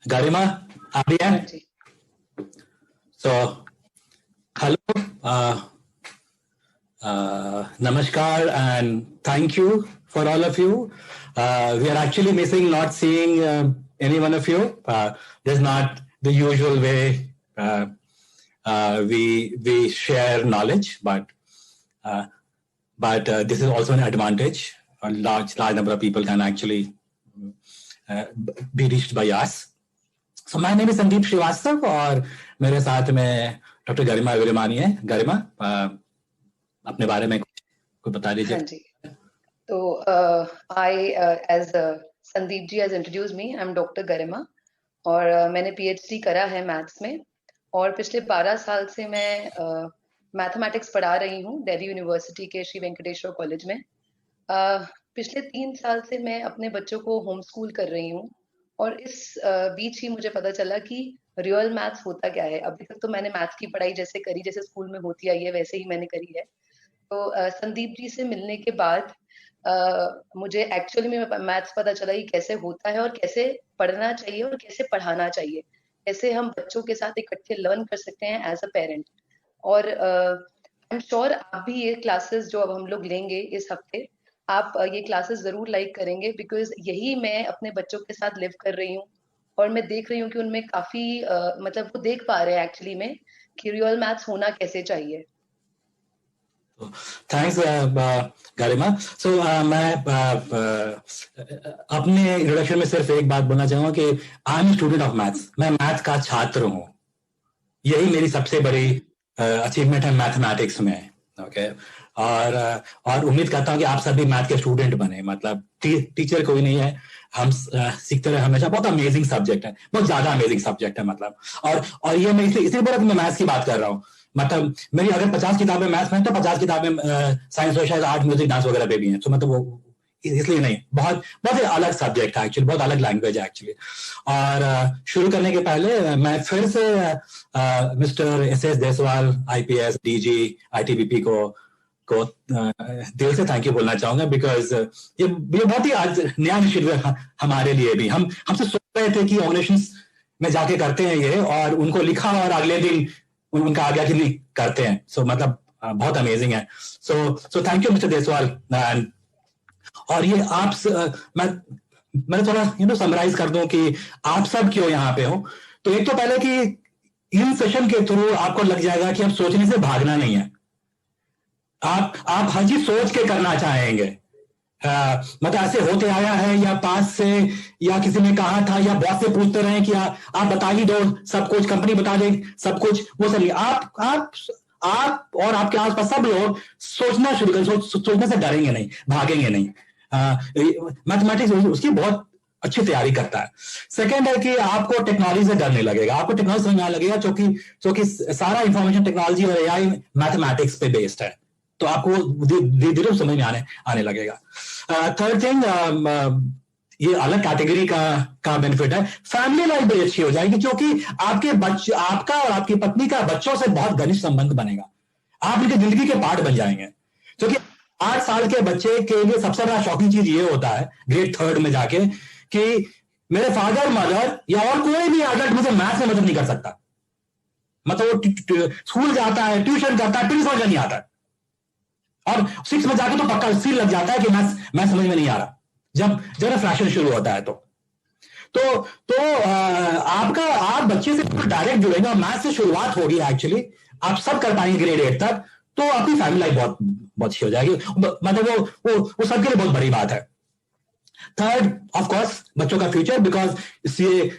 Garima, are you हाँ here? Ji So, hello, namaskar, and thank you for all of you. We are actually missing not seeing any one of you. This is not the usual way we share knowledge, but this is also an advantage. A large number of people can actually be reached by us. So my name is Sandeep Srivastava और मेरे साथ में doctor गरिमा विरमानी है. गरिमा, अपने बारे में कुछ बता दीजिए. हाँ जी तो I as Sandeep ji has introduce me, I am doctor Garima और मैंने पीएचडी करा है मैथ्स में और पिछले 12 साल से मैं मैथमेटिक्स पढ़ा रही हूँ दिल्ली यूनिवर्सिटी के श्री वेंकटेश्वर कॉलेज में. पिछले 3 साल से मैं अपने बच्चों को होम स्कूल कर रही हूँ और इस बीच ही मुझे पता चला कि रियल मैथ्स होता क्या है. अभी तक तो मैंने मैथ्स की पढ़ाई जैसे करी, जैसे स्कूल में होती आई है वैसे ही मैंने करी है. तो संदीप जी से मिलने के बाद मुझे एक्चुअली में मैथ्स पता चला कि कैसे होता है और कैसे पढ़ना चाहिए और कैसे पढ़ाना चाहिए, कैसे हम बच्चों के साथ इकट्ठे लर्न कर सकते हैं एज अ पेरेंट. और आई एम श्योर आप भी ये क्लासेस जो अब हम लोग लेंगे इस हफ्ते, आप ये क्लासेस जरूर लाइक करेंगे बिकॉज यही मैं अपने बच्चों के साथ लिव कर रही हूँ और मैं देख रही हूँ कि उनमें काफी मतलब वो देख पा रहे हैं एक्चुअली में कि रियल मैथ्स होना कैसे चाहिए. थैंक्स गरिमा. सो मैं अपने इंट्रोडक्शन में सिर्फ एक बात बोलना चाहूंगा कि I am student of maths. मैं मैथ का छात्र हूँ. यही मेरी सबसे बड़ी अचीवमेंट है मैथमेटिक्स में. ओके और उम्मीद करता हूँ कि आप सभी मैथ के स्टूडेंट बने. मतलब टीचर कोई नहीं है, हम सीखते रहे हमेशा. बहुत अमेजिंग सब्जेक्ट है, बहुत ज्यादा अमेजिंग सब्जेक्ट है. मतलब और ये मैं इसलिए बोला कि मैं मैथ्स की बात कर रहा हूँ. मतलब मेरी अगर 50 किताबें मैथ्स में तो 50 किताबें science, social, art, music, dance वगैरह पे भी हैं. तो मतलब वो इसलिए नहीं, बहुत बहुत अलग सब्जेक्ट है एक्चुअली, बहुत अलग लैंग्वेज है एक्चुअली. और शुरू करने के पहले मैं फिर से mister S Deswal, IPS, DG, ITBP को दिल से थैंक यू बोलना चाहूंगा बिकॉज ये बहुत ही आज नया इनिशिएटिव हमारे लिए भी. हमसे सोच रहे थे कि ऑर्गेनाइजेशंस में जाके करते हैं ये, और उनको लिखा और अगले दिन उनका आ गया कि नहीं करते हैं. सो मतलब बहुत अमेजिंग है. सो थैंक यू मिस्टर देसवाल. और ये आप मैं थोड़ा समराइज कर दूं कि आप सब क्यों यहाँ पे हो. तो एक तो पहले कि इन सेशन के थ्रू आपको लग जाएगा कि अब सोचने से भागना नहीं है. आप हर चीज सोच के करना चाहेंगे. मतलब ऐसे होते आया है या पास से या किसी ने कहा था या बॉस से पूछते रहे कि आप बता ही दो सब कुछ, कंपनी बता दे सब कुछ, वो सब नहीं. आप और आपके आसपास सब लोग सोचना शुरू करें. सोचने से डरेंगे नहीं, भागेंगे नहीं. मैथमेटिक्स उसकी बहुत अच्छी तैयारी करता है. सेकेंड है कि आपको टेक्नोलॉजी से डर नहीं लगेगा. आपको टेक्नोलॉजी समझ में आने लगेगा क्योंकि सारा इंफॉर्मेशन टेक्नोलॉजी और एआई मैथमेटिक्स पे बेस्ड है. तो आपको धीरे धीरे समझ में आने लगेगा. थर्ड थिंग, ये अलग कैटेगरी का बेनिफिट है. फैमिली लाइफ बड़ी अच्छी हो जाएगी क्योंकि आपका और आपकी पत्नी का बच्चों से बहुत घनिष्ठ संबंध बनेगा. आप उनकी जिंदगी के पार्ट बन जाएंगे. क्योंकि 8 साल के बच्चे के लिए सबसे बड़ा शॉकिंग चीज ये होता है ग्रेड 3 में जाके कि मेरे फादर मदर या और कोई भी एडल्ट मुझे मैथ्स में मदद नहीं कर सकता. मतलब वो स्कूल जाता है, ट्यूशन करता है, फिर समझ नहीं आता है. और 6 में जाके तो पक्का फील लग जाता है कि मैं समझ में नहीं आ रहा जब फ्रैक्शन शुरू होता है. तो आप बच्चे से डायरेक्ट जुड़ेंगे और मैथ से शुरुआत होगी एक्चुअली. आप सब कर पाएंगे ग्रेड 8 तक, तो आपकी फैमिली लाइफ बहुत अच्छी हो जाएगी. मतलब वो सबके लिए बहुत बड़ी बात है. थर्ड, ऑफ कोर्स बच्चों का फ्यूचर, बिकॉज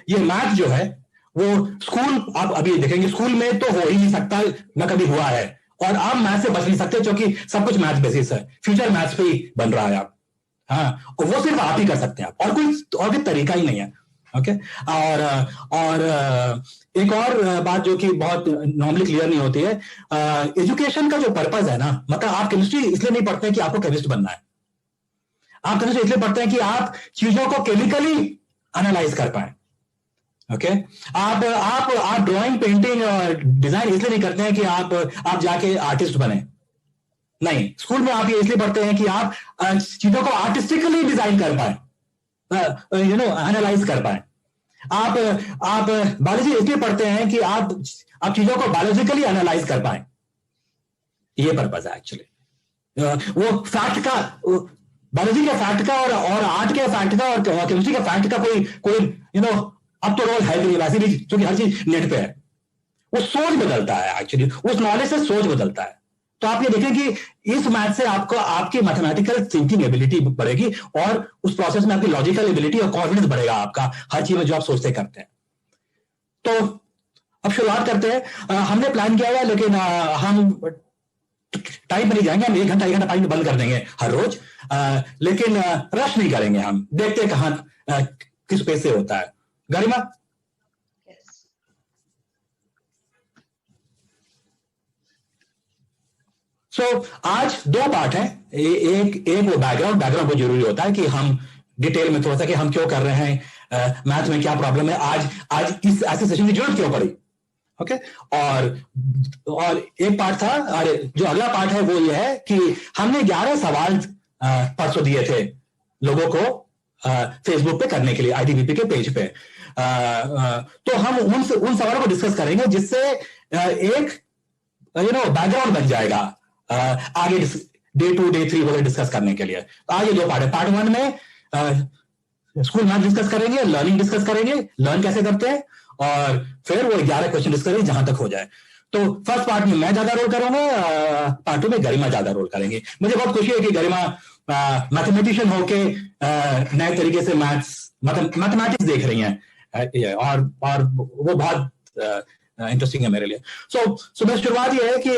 ये मैथ जो है वो स्कूल, आप अभी देखेंगे स्कूल में तो हो ही नहीं सकता, न कभी हुआ है. और आप मैथ से बच नहीं सकते क्योंकि सब कुछ मैथ बेसिस है. फ्यूचर मैथ्स पे ही बन रहा है आप. हाँ, वो सिर्फ आप ही कर सकते हैं. आप और कोई तरीका ही नहीं है. ओके. और एक और बात जो कि बहुत नॉर्मली क्लियर नहीं होती है, एजुकेशन का जो पर्पस है ना, मतलब आप केमिस्ट्री इसलिए नहीं पढ़ते हैं कि आपको केमिस्ट बनना है. आप केमिस्ट्री इसलिए पढ़ते हैं कि आप चीजों को केमिकली एनालाइज कर पाए. ओके. आप ड्राइंग, पेंटिंग और डिजाइन इसलिए नहीं करते हैं कि आप जाके आर्टिस्ट बने. नहीं, स्कूल में आप ये इसलिए पढ़ते हैं कि आप चीजों को आर्टिस्टिकली डिजाइन कर पाए, एनालाइज कर पाए. आप आप बायोलॉजी इसलिए पढ़ते हैं कि आप चीजों को बायोलॉजिकली एनालाइज कर पाए, ये पर्पज है एक्चुअली। वो फैक्ट का, बायोलॉजी के फैक्ट का और आर्ट के फैक्ट का और केमिस्ट्री के फैक्ट का कोई अब तो रोल है भी नहीं वैसे भी, क्योंकि हर चीज नेट पे है। वो सोच बदलता है एक्चुअली, उस नॉलेज से सोच बदलता है। तो आप ये देखें कि इस मैथ से आपको आपकी मैथमेटिकल थिंकिंग एबिलिटी बढ़ेगी और उस प्रोसेस में आपकी लॉजिकल एबिलिटी और कॉन्फिडेंस बढ़ेगा आपका हर चीज में जो आप सोचते करते हैं। तो अब शुरुआत करते हैं। हमने प्लान किया हुआ, लेकिन हम टाइम पर नहीं जाएंगे। हम 1 घंटा टाइम बंद कर देंगे हर रोज, लेकिन रश नहीं करेंगे। हम देखते हैं कहां किस पेज से होता है। गरिमा, आज 2 पार्ट है। एक वो बैकग्राउंड बहुत जरूरी होता है कि हम डिटेल में थोड़ा सा कि हम क्यों कर रहे हैं, मैथ में क्या प्रॉब्लम है, आज इस ऐसे सेशन की जरूरत क्यों पड़ी। ओके, और एक पार्ट था, और जो अगला पार्ट है वो ये है कि हमने 11 सवाल परसों दिए थे लोगों को फेसबुक पे करने के लिए, आईटीबीपी के पेज पे। तो हम उन सवालों को डिस्कस करेंगे, जिससे एक बैकग्राउंड बन जाएगा आगे डे 2 डे 3 वगैरह डिस्कस करने के लिए। तो आज ये 2 पार्ट है। पार्ट 1 में स्कूल मैथ डिस्कस करेंगे, लर्निंग डिस्कस करेंगे, लर्न कैसे करते हैं, और फिर वो 11 क्वेश्चन डिस्कस करेंगे जहां तक हो जाए। तो फर्स्ट पार्ट में मैं ज्यादा रोल करूंगा, पार्ट 2 में गरिमा ज्यादा रोल करेंगे। मुझे बहुत खुशी है कि गरिमा मैथमेटिशियन होके नए तरीके से मैथमेटिक्स देख रही हैं, और वो बहुत इंटरेस्टिंग है मेरे लिए। सो मैं शुरुआत ये है कि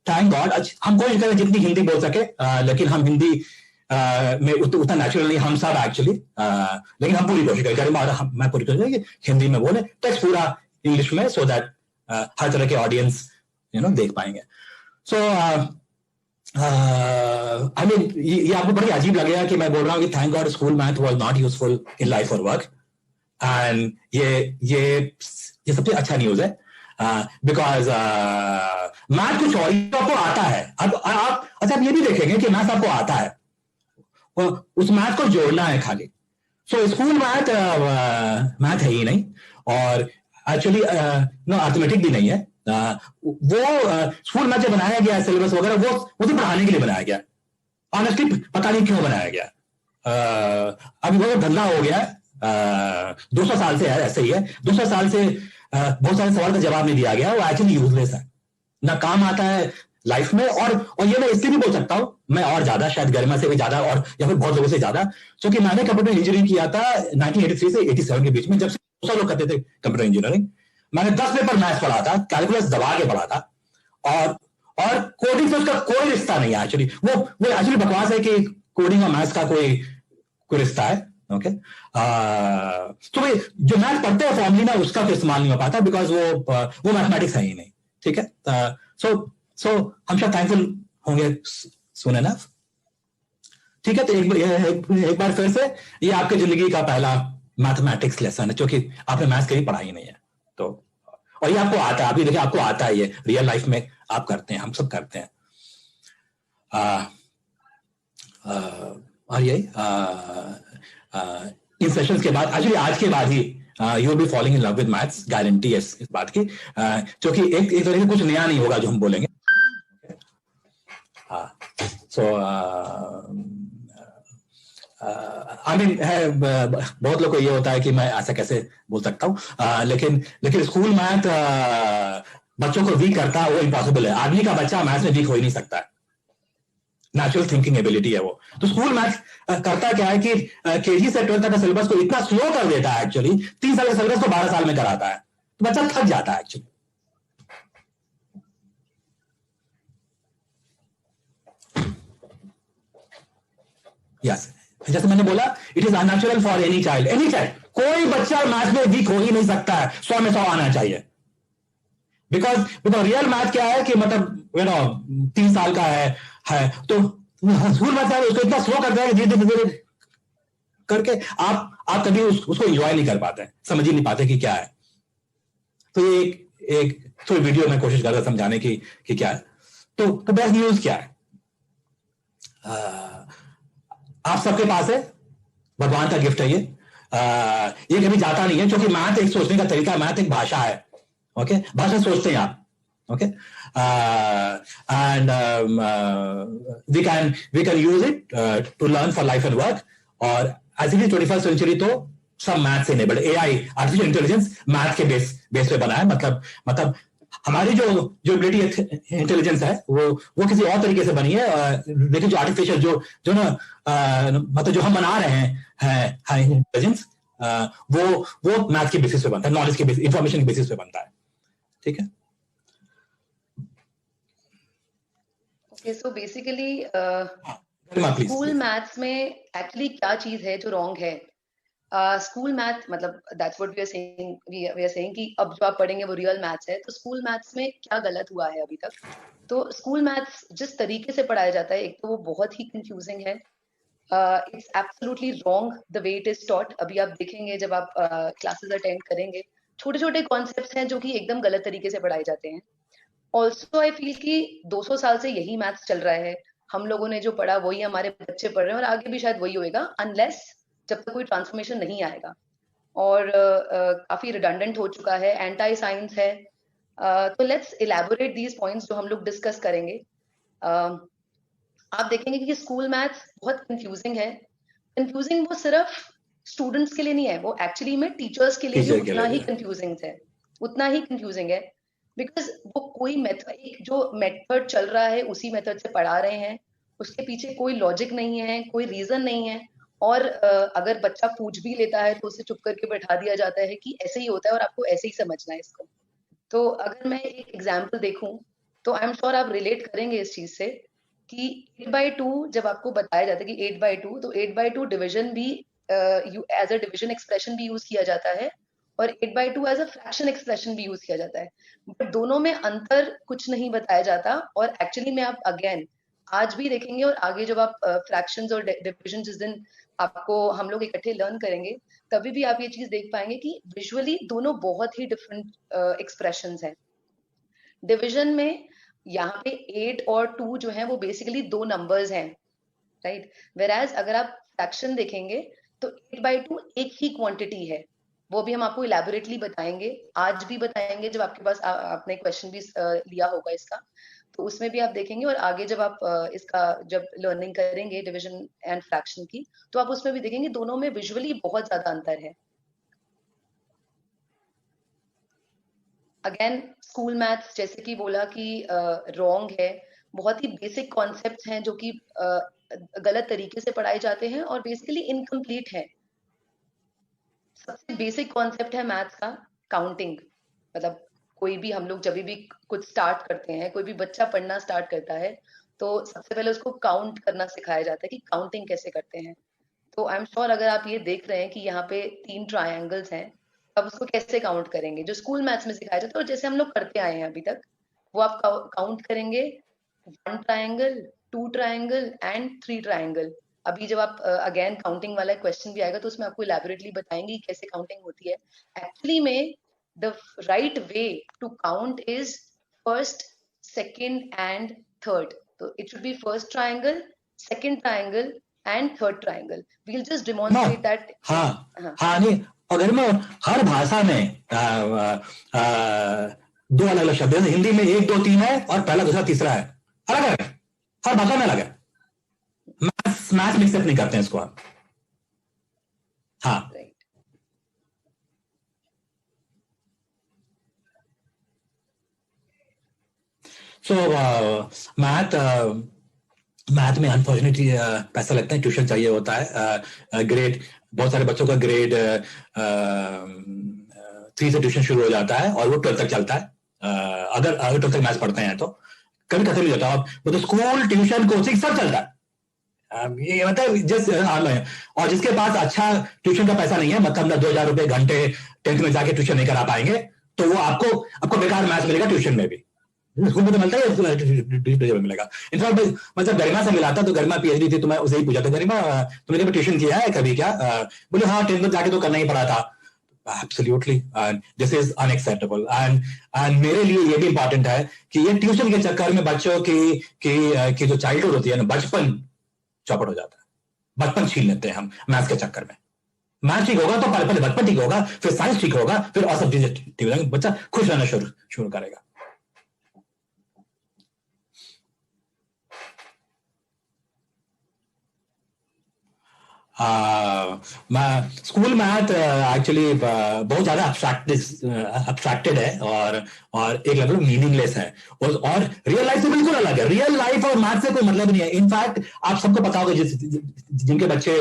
थैंक गॉड हम कोशिश करें जितनी हिंदी बोल सके, लेकिन हम हिंदी में उतना नेचुरल नहीं हम सब एक्चुअली, लेकिन हम पूरी कोशिश करें। मैं पूरी कोशिश करें कि हिंदी में बोले, टेक्स्ट पूरा इंग्लिश में, सो दैट हर तरह के ऑडियंस देख पाएंगे। सो आई मीन ये आपको बड़ी अजीब लगेगा कि मैं बोल रहा हूँ कि thank God school math was not useful in life और वर्क, एंड ये सबसे अच्छा न्यूज है, बिकॉज मैथ कुछ और आपको आता है। अब आप अच्छा आप ये भी देखेंगे कि मैथ आपको आता है, उस मैथ को जोड़ना है खाली। सो स्कूल मैथ मैथ है ही नहीं, और एक्चुअली अर्थमेटिक भी नहीं है। वो स्कूल मैथ जो बनाया गया है, सिलेबस वगैरह, वो तो पढ़ाने के लिए बनाया गया। ऑनेस्टली पता नहीं क्यों बनाया गया। अभी बहुत धंधा हो गया है, 200 साल से है, ऐसे ही है। 200 साल से बहुत सारे सवाल का जवाब नहीं दिया गया, वो एक्चुअली यूजलेस है, ना काम आता है लाइफ में। और ये मैं इसलिए भी बोल सकता हूं, मैं और ज्यादा शायद गरिमा से भी ज्यादा, और या फिर बहुत लोगों से ज्यादा, क्योंकि मैंने कंप्यूटर इंजीनियरिंग किया था 1983 से 87 के बीच में, जब से 200 लोग करते थे कंप्यूटर इंजीनियरिंग। मैंने 10 पेपर मैथ पढ़ा था, कैलकुलस दबा के पढ़ा था, और कोडिंग से उसका कोई रिश्ता नहीं है एक्चुअली। वो एक्चुअली बकवास है कि कोडिंग और मैथ्स का कोई रिश्ता है। ओके, तो भाई जो मैथ पढ़ते हैं फॉर्मली ना, उसका तो इस्तेमाल नहीं हो पाता, बिकॉज वो मैथमेटिक्स है ही नहीं। ठीक है, सो हम शायद थैंकफुल होंगे सुन एनफ। ठीक है, तो एक बार फिर से ये आपकी जिंदगी का पहला मैथमेटिक्स लेसन है, क्योंकि आपने मैथ्स कहीं पढ़ा ही नहीं है। तो और ये आपको आता है, आप ये देखिए आपको आता है, ये रियल लाइफ में आप करते हैं, हम सब करते हैं। और यही इन सेशंस के बाद, एक्चुअली आज के बाद ही you will be falling in love with maths, guarantee है इस बात की, क्योंकि एक तरह से कुछ नया नहीं होगा जो हम बोलेंगे। सो आई मीन बहुत लोग को ये होता है कि मैं ऐसा कैसे बोल सकता हूँ, लेकिन स्कूल मैथ बच्चों को वीक करता है, वो इम्पॉसिबल है। आदमी का बच्चा मैथ में वीक हो ही नहीं सकता है, नेचुरल थिंकिंग एबिलिटी है वो। तो स्कूल मैथ करता क्या है कि केजी से 12 तक का सिलेबस को इतना स्लो कर देता है, एक्चुअली 3 साल का सिलेबस को 12 साल में कराता है, तो बच्चा थक जाता है एक्चुअली। यस, जैसे मैंने बोला, it is unnatural for any child, कोई बच्चा मैथ में वीक हो ही नहीं सकता है, 100 में 100 आना चाहिए। बिकॉज रियल मैथ क्या है कि मतलब 3 साल का है तो स्कूल मैथ उसको इतना स्लो करता है कि धीरे धीरे करके आप कभी उसको एंजॉय नहीं कर पाते, समझ ही नहीं पाते कि क्या है। तो ये एक थोड़ी वीडियो में कोशिश कर रहा समझाने की कि क्या है। तो बेस्ट न्यूज क्या है, आप सबके पास है, भगवान का गिफ्ट है ये। ये कभी जाता नहीं है, क्योंकि मैथ एक सोचने का तरीका, मैथ एक भाषा है, ओके, भाषा सोचते हैं आप, okay, and we can use it to learn for life and work. और ऐसे भी 21st सेंचुरी तो सब मैथ से enabled, AI artificial intelligence math के बेस पे बना है। मतलब हमारी जो इंटेलिजेंस है वो किसी और तरीके से बनी है, लेकिन जो आर्टिफिशियल जो ना मतलब जो हम बना रहे हैं इंटेलिजेंस, वो मैथ के बेसिस पे बनता है, नॉलेज के बेसिस, इंफॉर्मेशन के बेसिस पे बनता है, ठीक है। Okay, so basically please. School maths में एक्चुअली क्या चीज है जो रॉन्ग है? स्कूल मैथ मतलब that's what we are saying कि अब जो आप पढ़ेंगे वो रियल मैथ्स है। तो स्कूल मैथ्स में क्या गलत हुआ है अभी तक? तो स्कूल मैथ्स जिस तरीके से पढ़ाया जाता है, एक तो वो बहुत ही कंफ्यूजिंग है। It's absolutely wrong the way it is taught. अभी आप देखेंगे जब आप क्लासेस अटेंड करेंगे, छोटे छोटे कॉन्सेप्ट्स हैं जो कि एकदम गलत तरीके से पढ़ाए जाते हैं। ऑल्सो आई फील कि 200 साल से यही मैथ्स चल रहा है, हम लोगों ने जो पढ़ा वही हमारे बच्चे पढ़ रहे हैं और आगे भी शायद वही होएगा, अनलेस जब तक कोई ट्रांसफॉर्मेशन नहीं आएगा। और काफी रिडंडेंट हो चुका है, एंटी साइंस है। तो लेट्स इलैबोरेट दीज पॉइंट्स जो हम लोग डिस्कस करेंगे। आप देखेंगे कि स्कूल मैथ्स बहुत कंफ्यूजिंग है। कंफ्यूजिंग वो सिर्फ स्टूडेंट्स के लिए नहीं है, वो एक्चुअली में टीचर्स के लिए भी उतना ही कंफ्यूजिंग है, उतना ही कंफ्यूजिंग है। बिकॉज वो कोई मेथड, जो मेथड चल रहा है उसी मेथड से पढ़ा रहे हैं, उसके पीछे कोई लॉजिक नहीं है, कोई रीजन नहीं है। और अगर बच्चा पूछ भी लेता है तो उसे चुप करके बैठा दिया जाता है कि ऐसे ही होता है और आपको ऐसे ही समझना है इसको। तो अगर मैं एक एग्जाम्पल देखूं तो आई एम श्योर आप रिलेट करेंगे इस चीज से कि 8/2 जब आपको बताया जाता है कि 8/2, तो 8/2 डिविजन भी एज अ डिविजन एक्सप्रेशन भी यूज किया जाता है और 8/2 एज अ फ्रैक्शन एक्सप्रेशन भी यूज किया जाता है। बट दोनों में अंतर कुछ नहीं बताया जाता। और एक्चुअली में आप अगेन आज भी देखेंगे और आगे जब आप फ्रैक्शंस और डिविजन जिस दिन आपको हम लोग इकट्ठे लर्न करेंगे, तभी भी आप ये चीज देख पाएंगे कि विजुअली दोनों बहुत ही डिफरेंट एक्सप्रेशंस हैं। डिविजन में यहाँ पे 8 और 2 जो है वो बेसिकली दो नंबर्स हैं, राइट। वेराज अगर आप फ्रैक्शन देखेंगे तो 8/2 एक ही क्वांटिटी है। वो भी हम आपको इलेबोरेटली बताएंगे, आज भी बताएंगे जब आपके पास आपने क्वेश्चन भी लिया होगा इसका, तो उसमें भी आप देखेंगे। और आगे जब आप इसका जब लर्निंग करेंगे डिवीजन एंड फ्रैक्शन की, तो आप उसमें भी देखेंगे दोनों में विजुअली बहुत ज्यादा अंतर है। अगेन स्कूल मैथ्स जैसे कि बोला कि रॉन्ग है, बहुत ही बेसिक कॉन्सेप्ट्स हैं जो कि गलत तरीके से पढ़ाए जाते हैं और बेसिकली इनकम्प्लीट है। सबसे बेसिक कॉन्सेप्ट है मैथ्स का काउंटिंग। मतलब कोई भी हम लोग जब भी कुछ स्टार्ट करते हैं, कोई भी बच्चा पढ़ना स्टार्ट करता है तो सबसे पहले उसको काउंट करना सिखाया जाता है कि काउंटिंग कैसे करते हैं। तो आई एम श्योर अगर आप ये देख रहे हैं कि यहाँ पे 3 ट्रायंगल्स हैं, अब उसको कैसे काउंट करेंगे, जो स्कूल मैथ्स में सिखाया जाता है और जैसे हम लोग करते आए हैं अभी तक, वो आप काउंट करेंगे 1 ट्रायंगल, 2 ट्रायंगल एंड 3 ट्रायंगल। अभी जब आप अगेन काउंटिंग वाला क्वेश्चन भी आएगा तो उसमें आपको इलैबोरेटली बताएंगे कैसे काउंटिंग होती है। एक्चुअली में the right way to count is first, second and third. तो it should be first triangle, second triangle and third triangle. We'll just demonstrate that. हाँ नहीं, अगर मैं हर भाषा में दो अलग अलग शब्द है, हिंदी में 1 2 3 है और पहला दूसरा तीसरा है, अलग अलग है, हर भाषा में अलग है। मैथ मिक्सअप नहीं करते हैं इसको आप। हाँ सो मैथ में अनफॉर्चुनेटली पैसा लगता है, ट्यूशन चाहिए होता है। ग्रेड, बहुत सारे बच्चों का ग्रेड 3 से ट्यूशन शुरू हो जाता है और वो 12 तक चलता है। अगर 12 तक मैथ्स पढ़ते हैं तो कभी खत्म नहीं होता। वो तो स्कूल, ट्यूशन, कोचिंग सब चलता है। ये मतलब और जिसके पास अच्छा ट्यूशन का पैसा नहीं है, मतलब 2,000 रुपए घंटे 10th में जाके ट्यूशन नहीं करा पाएंगे, तो वो आपको बेकार मैथ्स मिलेगा ट्यूशन में भी। स्कूल में तो मिलता है, मिलेगा। इनफैक्ट मतलब गरिमा से मिला था, तो गरिमा पीएचडी थी, तो मैं उसे ही पूछा था, गरिमा तुमने कभी ट्यूशन किया है कभी क्या? बोले हाँ 10th में जाके तो करना ही पड़ा था। Absolutely, this is unacceptable. And मेरे लिए ये भी इंपॉर्टेंट है कि ये ट्यूशन के चक्कर में बच्चों की जो चाइल्डहुड होती है ना, बचपन चौपट हो जाता है, बचपन छीन लेते हैं हम मैथ्स के चक्कर में। मैथ ठीक होगा तो पहले पहले बचपन ठीक होगा, फिर साइंस ठीक होगा, फिर और सब चीजें ठीक हो जाएंगी, बच्चा खुश रहना शुरू शुरू करेगा। मैं स्कूल मैथ एक्चुअली बहुत ज्यादा अब्स्ट्रैक्टेड है, और एक लेवल मीनिंगलेस है, और रियल लाइफ से बिल्कुल अलग है। रियल लाइफ और मैथ से कोई मतलब नहीं है। इनफैक्ट आप सबको पता होगा, जिनके बच्चे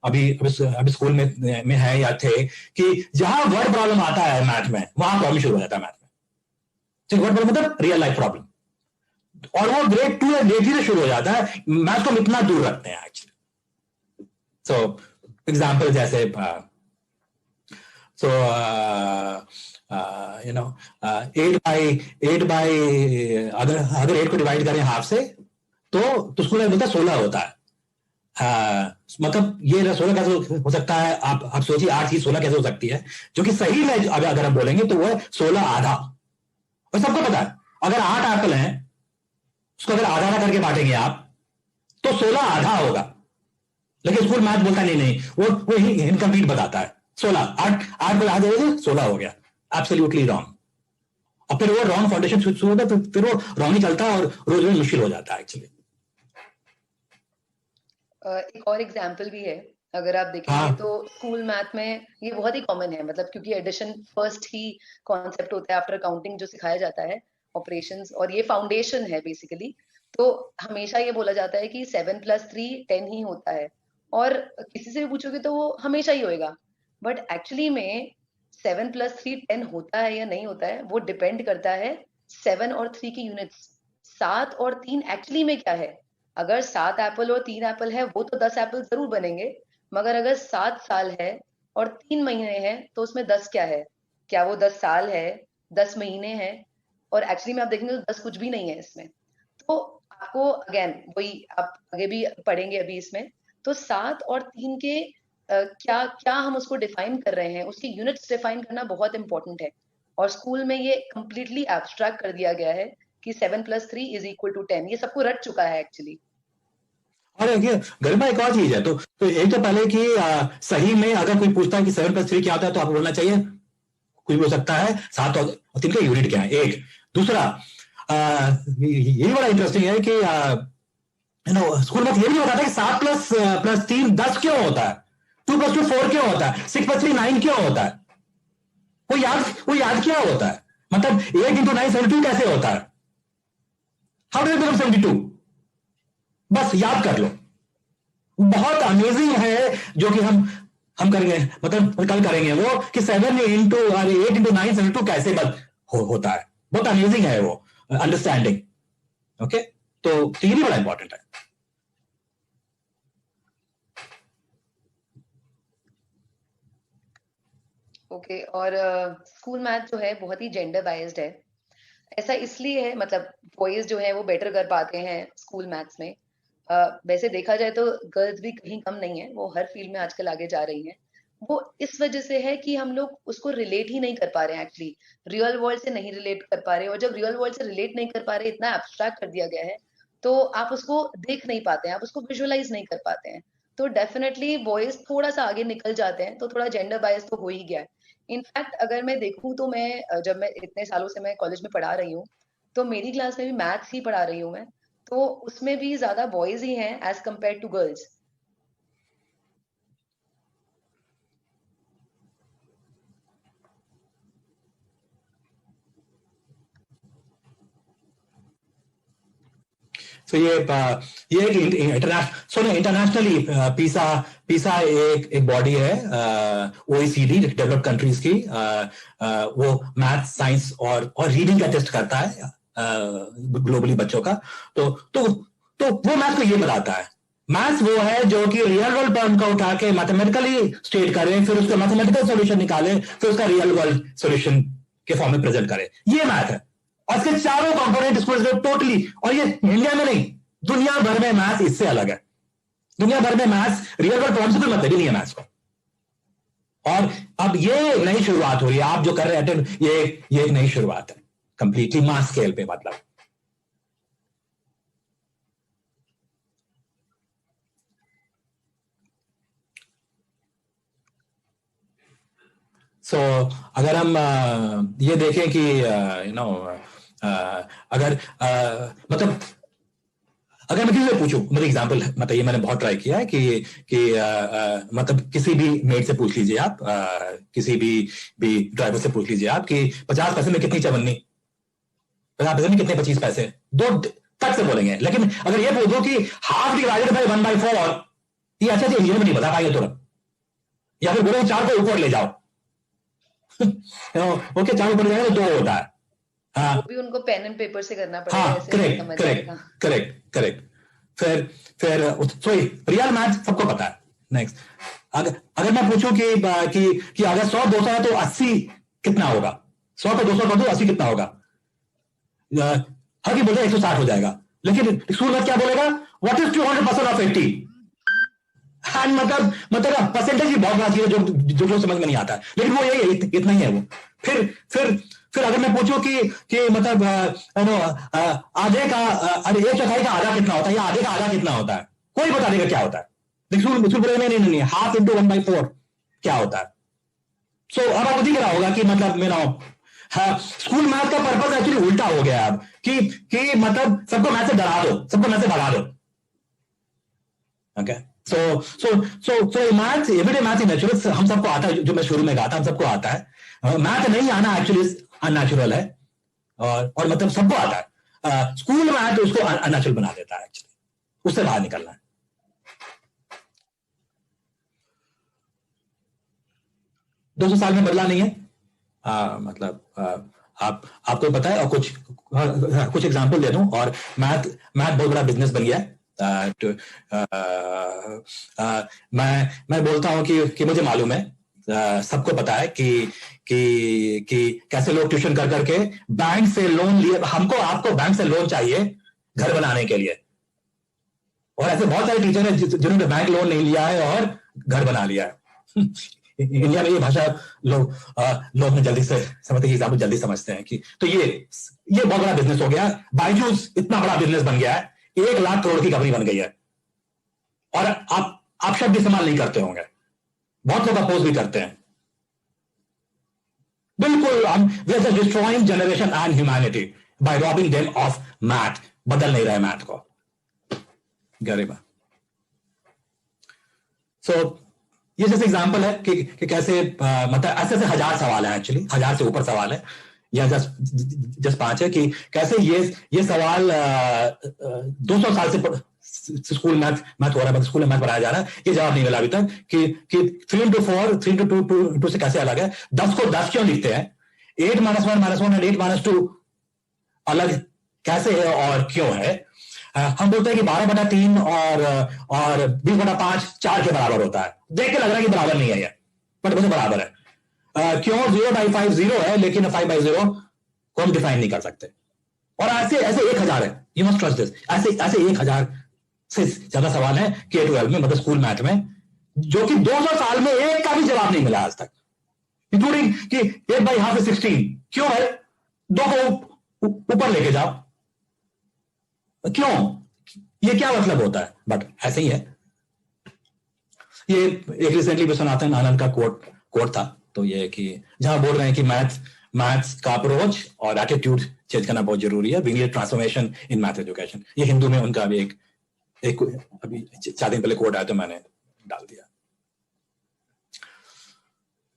अभी अभी स्कूल में है या थे, कि जहां वर्ड प्रॉब्लम आता है मैथ में, वहां प्रॉब्लम शुरू हो जाता है मैथ में। तो वर्ड प्रॉब्लम मतलब रियल लाइफ प्रॉब्लम, और वो ग्रेड 2 या ग्रेड 3 से शुरू हो जाता है। मैथ को हम इतना दूर रखते हैं एक्चुअली। सो एग्जाम्पल जैसे so 8 बाई अगर अगर 8 को डिवाइड करें हाफ से, तो उसको बोलता है 16 होता है। मतलब ये 16 कैसे हो सकता है? आप सोचिए, 8 की 16 कैसे हो सकती है? जो कि सही में अगर हम बोलेंगे तो वो 16 आधा। और सबको पता है, अगर 8 एप्पल हैं, उसको अगर आधा आधा करके बांटेंगे आप, तो 16 आधा होगा। लेकिन स्कूल मैथ बोलता नहीं नहीं, वो इनकम्प्लीट बताता है। 16 8 8 को आधे 16 हो गया। Absolutely wrong. और फिर वो रॉन्ग फाउंडेशन शुरू होता है, फिर वो रॉन्ग ही चलता है, और रोज रोज मुश्किल हो जाता है एक्चुअली। एक और एग्जाम्पल भी है, अगर आप देखेंगे तो स्कूल मैथ में ये बहुत ही कॉमन है, मतलब क्योंकि एडिशन फर्स्ट ही कॉन्सेप्ट होता है आफ्टर काउंटिंग जो सिखाया जाता है, ऑपरेशंस, और ये फाउंडेशन है बेसिकली। तो हमेशा ये बोला जाता है कि 7 + 3 10 ही होता है, और किसी से भी पूछोगे तो वो हमेशा ही होएगा। बट एक्चुअली में 7 + 3 10 होता है या नहीं होता है, वो डिपेंड करता है 7 और 3 की यूनिट्स। 7 और 3 एक्चुअली में क्या है? अगर 7 एप्पल और 3 एप्पल है, वो तो 10 एप्पल जरूर बनेंगे। मगर अगर 7 साल है और 3 महीने हैं, तो उसमें 10 क्या है? क्या वो 10 साल है, 10 महीने हैं? और एक्चुअली में आप देखेंगे तो 10 कुछ भी नहीं है इसमें। तो आपको अगेन वही, आप आगे भी पढ़ेंगे अभी इसमें, तो 7 और 3 के क्या क्या हम उसको डिफाइन कर रहे हैं, उसकी यूनिट्स डिफाइन करना बहुत इंपॉर्टेंट है। और स्कूल में ये कंप्लीटली एब्स्ट्रैक्ट कर दिया गया है कि 7 + 3 = 10। ये सबको रट चुका है एक्चुअली। और देखिए गरिमा, एक और चीज है, तो एक तो पहले कि सही में अगर कोई पूछता है कि 7 + 3 क्या होता है, तो आपको बोलना चाहिए, कोई बोल सकता है 7 और 3 का यूनिट क्या है। एक दूसरा, ये बड़ा इंटरेस्टिंग है कि स्कूल में ये भी बताता है कि 7 + 3 10 क्यों होता है, 2 + 2 4 क्यों होता है, 6 + 3 9 क्यों होता है। वो याद क्या होता है? मतलब 8 × 9 72 कैसे होता है? How do become 72? बस याद कर लो। बहुत अमेजिंग है, जो कि हम करेंगे, मतलब कल करेंगे वो, कि 8 × 9 72 कैसे होता है। बहुत अमेजिंग है वो अंडरस्टैंडिंग। ओके, तो ये भी बड़ा इंपॉर्टेंट है। ओके, और स्कूल मैथ जो है बहुत ही जेंडर बायस्ड है। ऐसा इसलिए है, मतलब बॉयज जो है वो बेटर कर पाते हैं स्कूल मैथ्स में। वैसे देखा जाए तो गर्ल्स भी कहीं कम नहीं है, वो हर फील्ड में आजकल आगे जा रही हैं। वो इस वजह से है कि हम लोग उसको रिलेट ही नहीं कर पा रहे हैं, एक्चुअली रियल वर्ल्ड से नहीं रिलेट कर पा रहे। और जब रियल वर्ल्ड से रिलेट नहीं कर पा रहे, इतना एब्स्ट्रैक्ट कर दिया गया है, तो आप उसको देख नहीं पाते हैं, आप उसको विजुअलाइज नहीं कर पाते हैं। तो डेफिनेटली बॉयज थोड़ा सा आगे निकल जाते हैं, तो थोड़ा जेंडर बायस तो हो ही गया है। इनफैक्ट अगर मैं देखूं तो मैं जब मैं इतने सालों से मैं कॉलेज में पढ़ा रही हूँ, तो मेरी क्लास में भी मैथ्स ही पढ़ा रही हूँ मैं। तो उसमें भी ज्यादा बॉयज ही हैं एज कम्पेयर टू गर्ल्स। तो ये एक इंटरनेशनली पीसा पीसा एक बॉडी है, ओईसीडी, डेवलप्ड कंट्रीज की। वो मैथ, साइंस और रीडिंग का टेस्ट करता है ग्लोबली बच्चों का। तो तो तो वो मैथ को ये बताता है। मैथ्स वो है जो कि रियल वर्ल्ड टर्म का उठा के मैथमेटिकली स्टेट करे, फिर उसका मैथमेटिकल सॉल्यूशन निकाले, फिर उसका रियल वर्ल्ड सॉल्यूशन के फॉर्म में प्रेजेंट करे। ये मैथ है, और इसके चारों कंपोनेंट इसको टोटली। और ये इंडिया में नहीं, दुनिया भर में मैथ्स इससे अलग है। दुनिया भर में मैथ्स रियल वर्ल्ड प्रॉब्लम से कोई मतलब ही नहीं है मैथ्स को। और अब ये नई शुरुआत हो रही है, आप जो कर रहे हैं ये एक नई शुरुआत है, कंप्लीटली मास स्केल पे। मतलब सो अगर हम ये देखें कि अगर मतलब अगर मैं किसी से पूछूं, मतलब एग्जांपल, मतलब ये मैंने बहुत ट्राई किया है कि मतलब किसी भी मेड से पूछ लीजिए आप, किसी भी ड्राइवर से पूछ लीजिए आप कि 50 पैसे में कितनी चवन्नी, 50 पैसे में कितने 25 पैसे, दो तक से बोलेंगे। लेकिन अगर ये बोल दो कि हाफ डिवाइडेड बाय 1/4, ये अच्छा इंग्लिश में नहीं बता पाएंगे तुरंत। या फिर बोलो 4 को ऊपर ले जाओ ओके, 4 ऊपर ले जाएगा तो 2 होता है। वो भी उनको पेन एंड पेपर से करना पड़ेगा, हाँ, ऐसे नहीं समझ आएगा। करेक्ट। फिर सॉरी, रियल मैथ सबको पता है। नेक्स्ट, अगर मैं पूछूं कि अगर 100 200 है तो 80 कितना होगा, 100 को 200 कर दो 80 कितना होगा, हर की बोले 160 हो जाएगा। लेकिन स्कूल में क्या बोलेगा, व्हाट इज 200% ऑफ 80? मतलब परसेंटेज ही बहुत बड़ा चीज है जो समझ में नहीं आता है, लेकिन वो यही इतना ही है वो। फिर अगर मैं पूछूं कि मतलब आधे का, अरे 1/4 का आधा कितना होता है, या आधे का आधा कितना होता है, कोई बता देगा क्या होता है। नहीं, हाफ इंटू 1/4 क्या होता है। सो अब आपको दिख रहा होगा कि मतलब मेरा स्कूल मैथ का पर्पज एक्चुअली उल्टा हो गया अब कि मतलब सबको मैथ से डरा दो, सबको मैथ से भगा दो। Okay, so math, everyday math in natural हम सबको आता है, जो मैं शुरू में कहा था हम सबको आता है। मैथ नहीं आना एक्चुअली अननेचुरल है, और मतलब सबको आता है। स्कूल मैथ उसको अननेचुरल बना देता है, एक्चुअली उससे बाहर निकलना है। 200 साल में बदला नहीं है, मतलब आपको पता है। और कुछ एग्जांपल दे दूं, और मैथ बहुत बड़ा बिजनेस बन गया है। मैं बोलता हूं कि मुझे मालूम है, सबको पता है कि कैसे लोग ट्यूशन कर करके बैंक से लोन लिए, हमको आपको बैंक से लोन चाहिए घर बनाने के लिए, और ऐसे बहुत सारे टीचर हैं जिन्होंने बैंक लोन नहीं लिया है और घर बना लिया है। इंडिया में ये भाषा लोग में जल्दी से समझते हैं, जल्दी समझते हैं कि तो ये बहुत बड़ा बिजनेस हो गया। बायजूस इतना बड़ा बिजनेस बन गया है, 1 लाख करोड़ की कंपनी बन गई है, और आप शब्द इस्तेमाल नहीं करते होंगे, बहुत लोग अपोज भी करते हैं। बिल्कुल, हम we are just destroying generation and humanity by robbing them of math. बदल नहीं रहे मैथ को, गरिमा। सो ये जैसे एग्जांपल है कि कैसे मतलब ऐसे 1000 सवाल है, एक्चुअली 1000 से ऊपर सवाल है, या जस्ट 5 है कि कैसे ये सवाल 200 साल से स्कूल मैथ हो रहा है, स्कूल में मैथ पढ़ाया जा रहा है, ये जवाब नहीं मिला अभी तक कि 3 into 4 3 into 2 से कैसे अलग है, 10 को 10 क्यों लिखते हैं, 8 - 1 - 1 and 8 - 2 अलग कैसे है और क्यों है। हम बोलते हैं कि 12/3 और 20/5 4 के बराबर होता है, देख के लग रहा है कि बराबर नहीं है ये, बट मुझे बराबर है। क्यों 0/5 0 है, लेकिन 5/0 को हम डिफाइन नहीं कर सकते। और ऐसे 1000 है, यू मस्ट ट्रस्ट दिस, ऐसे 1000 से ज्यादा सवाल है K-12 में, मतलब स्कूल मैथ में, जो कि 200 साल में एक का भी जवाब नहीं मिला आज तक, इंक्लूडिंग कि 8/2 is 16 क्यों है, 2 को ऊपर लेके जाओ, क्यों, ये क्या मतलब होता है, बट ऐसे ही है। ये एक रिसेंटली भी सनातन आनंद का कोट था, तो ये कि जहां बोल रहे हैं कि मैथ्स का अप्रोच और एटीट्यूड चेंज करना बहुत जरूरी है, we need transformation in math education. ये हिंदू में उनका भी एक अभी 4 दिन पहले कोट आया तो मैंने डाल दिया।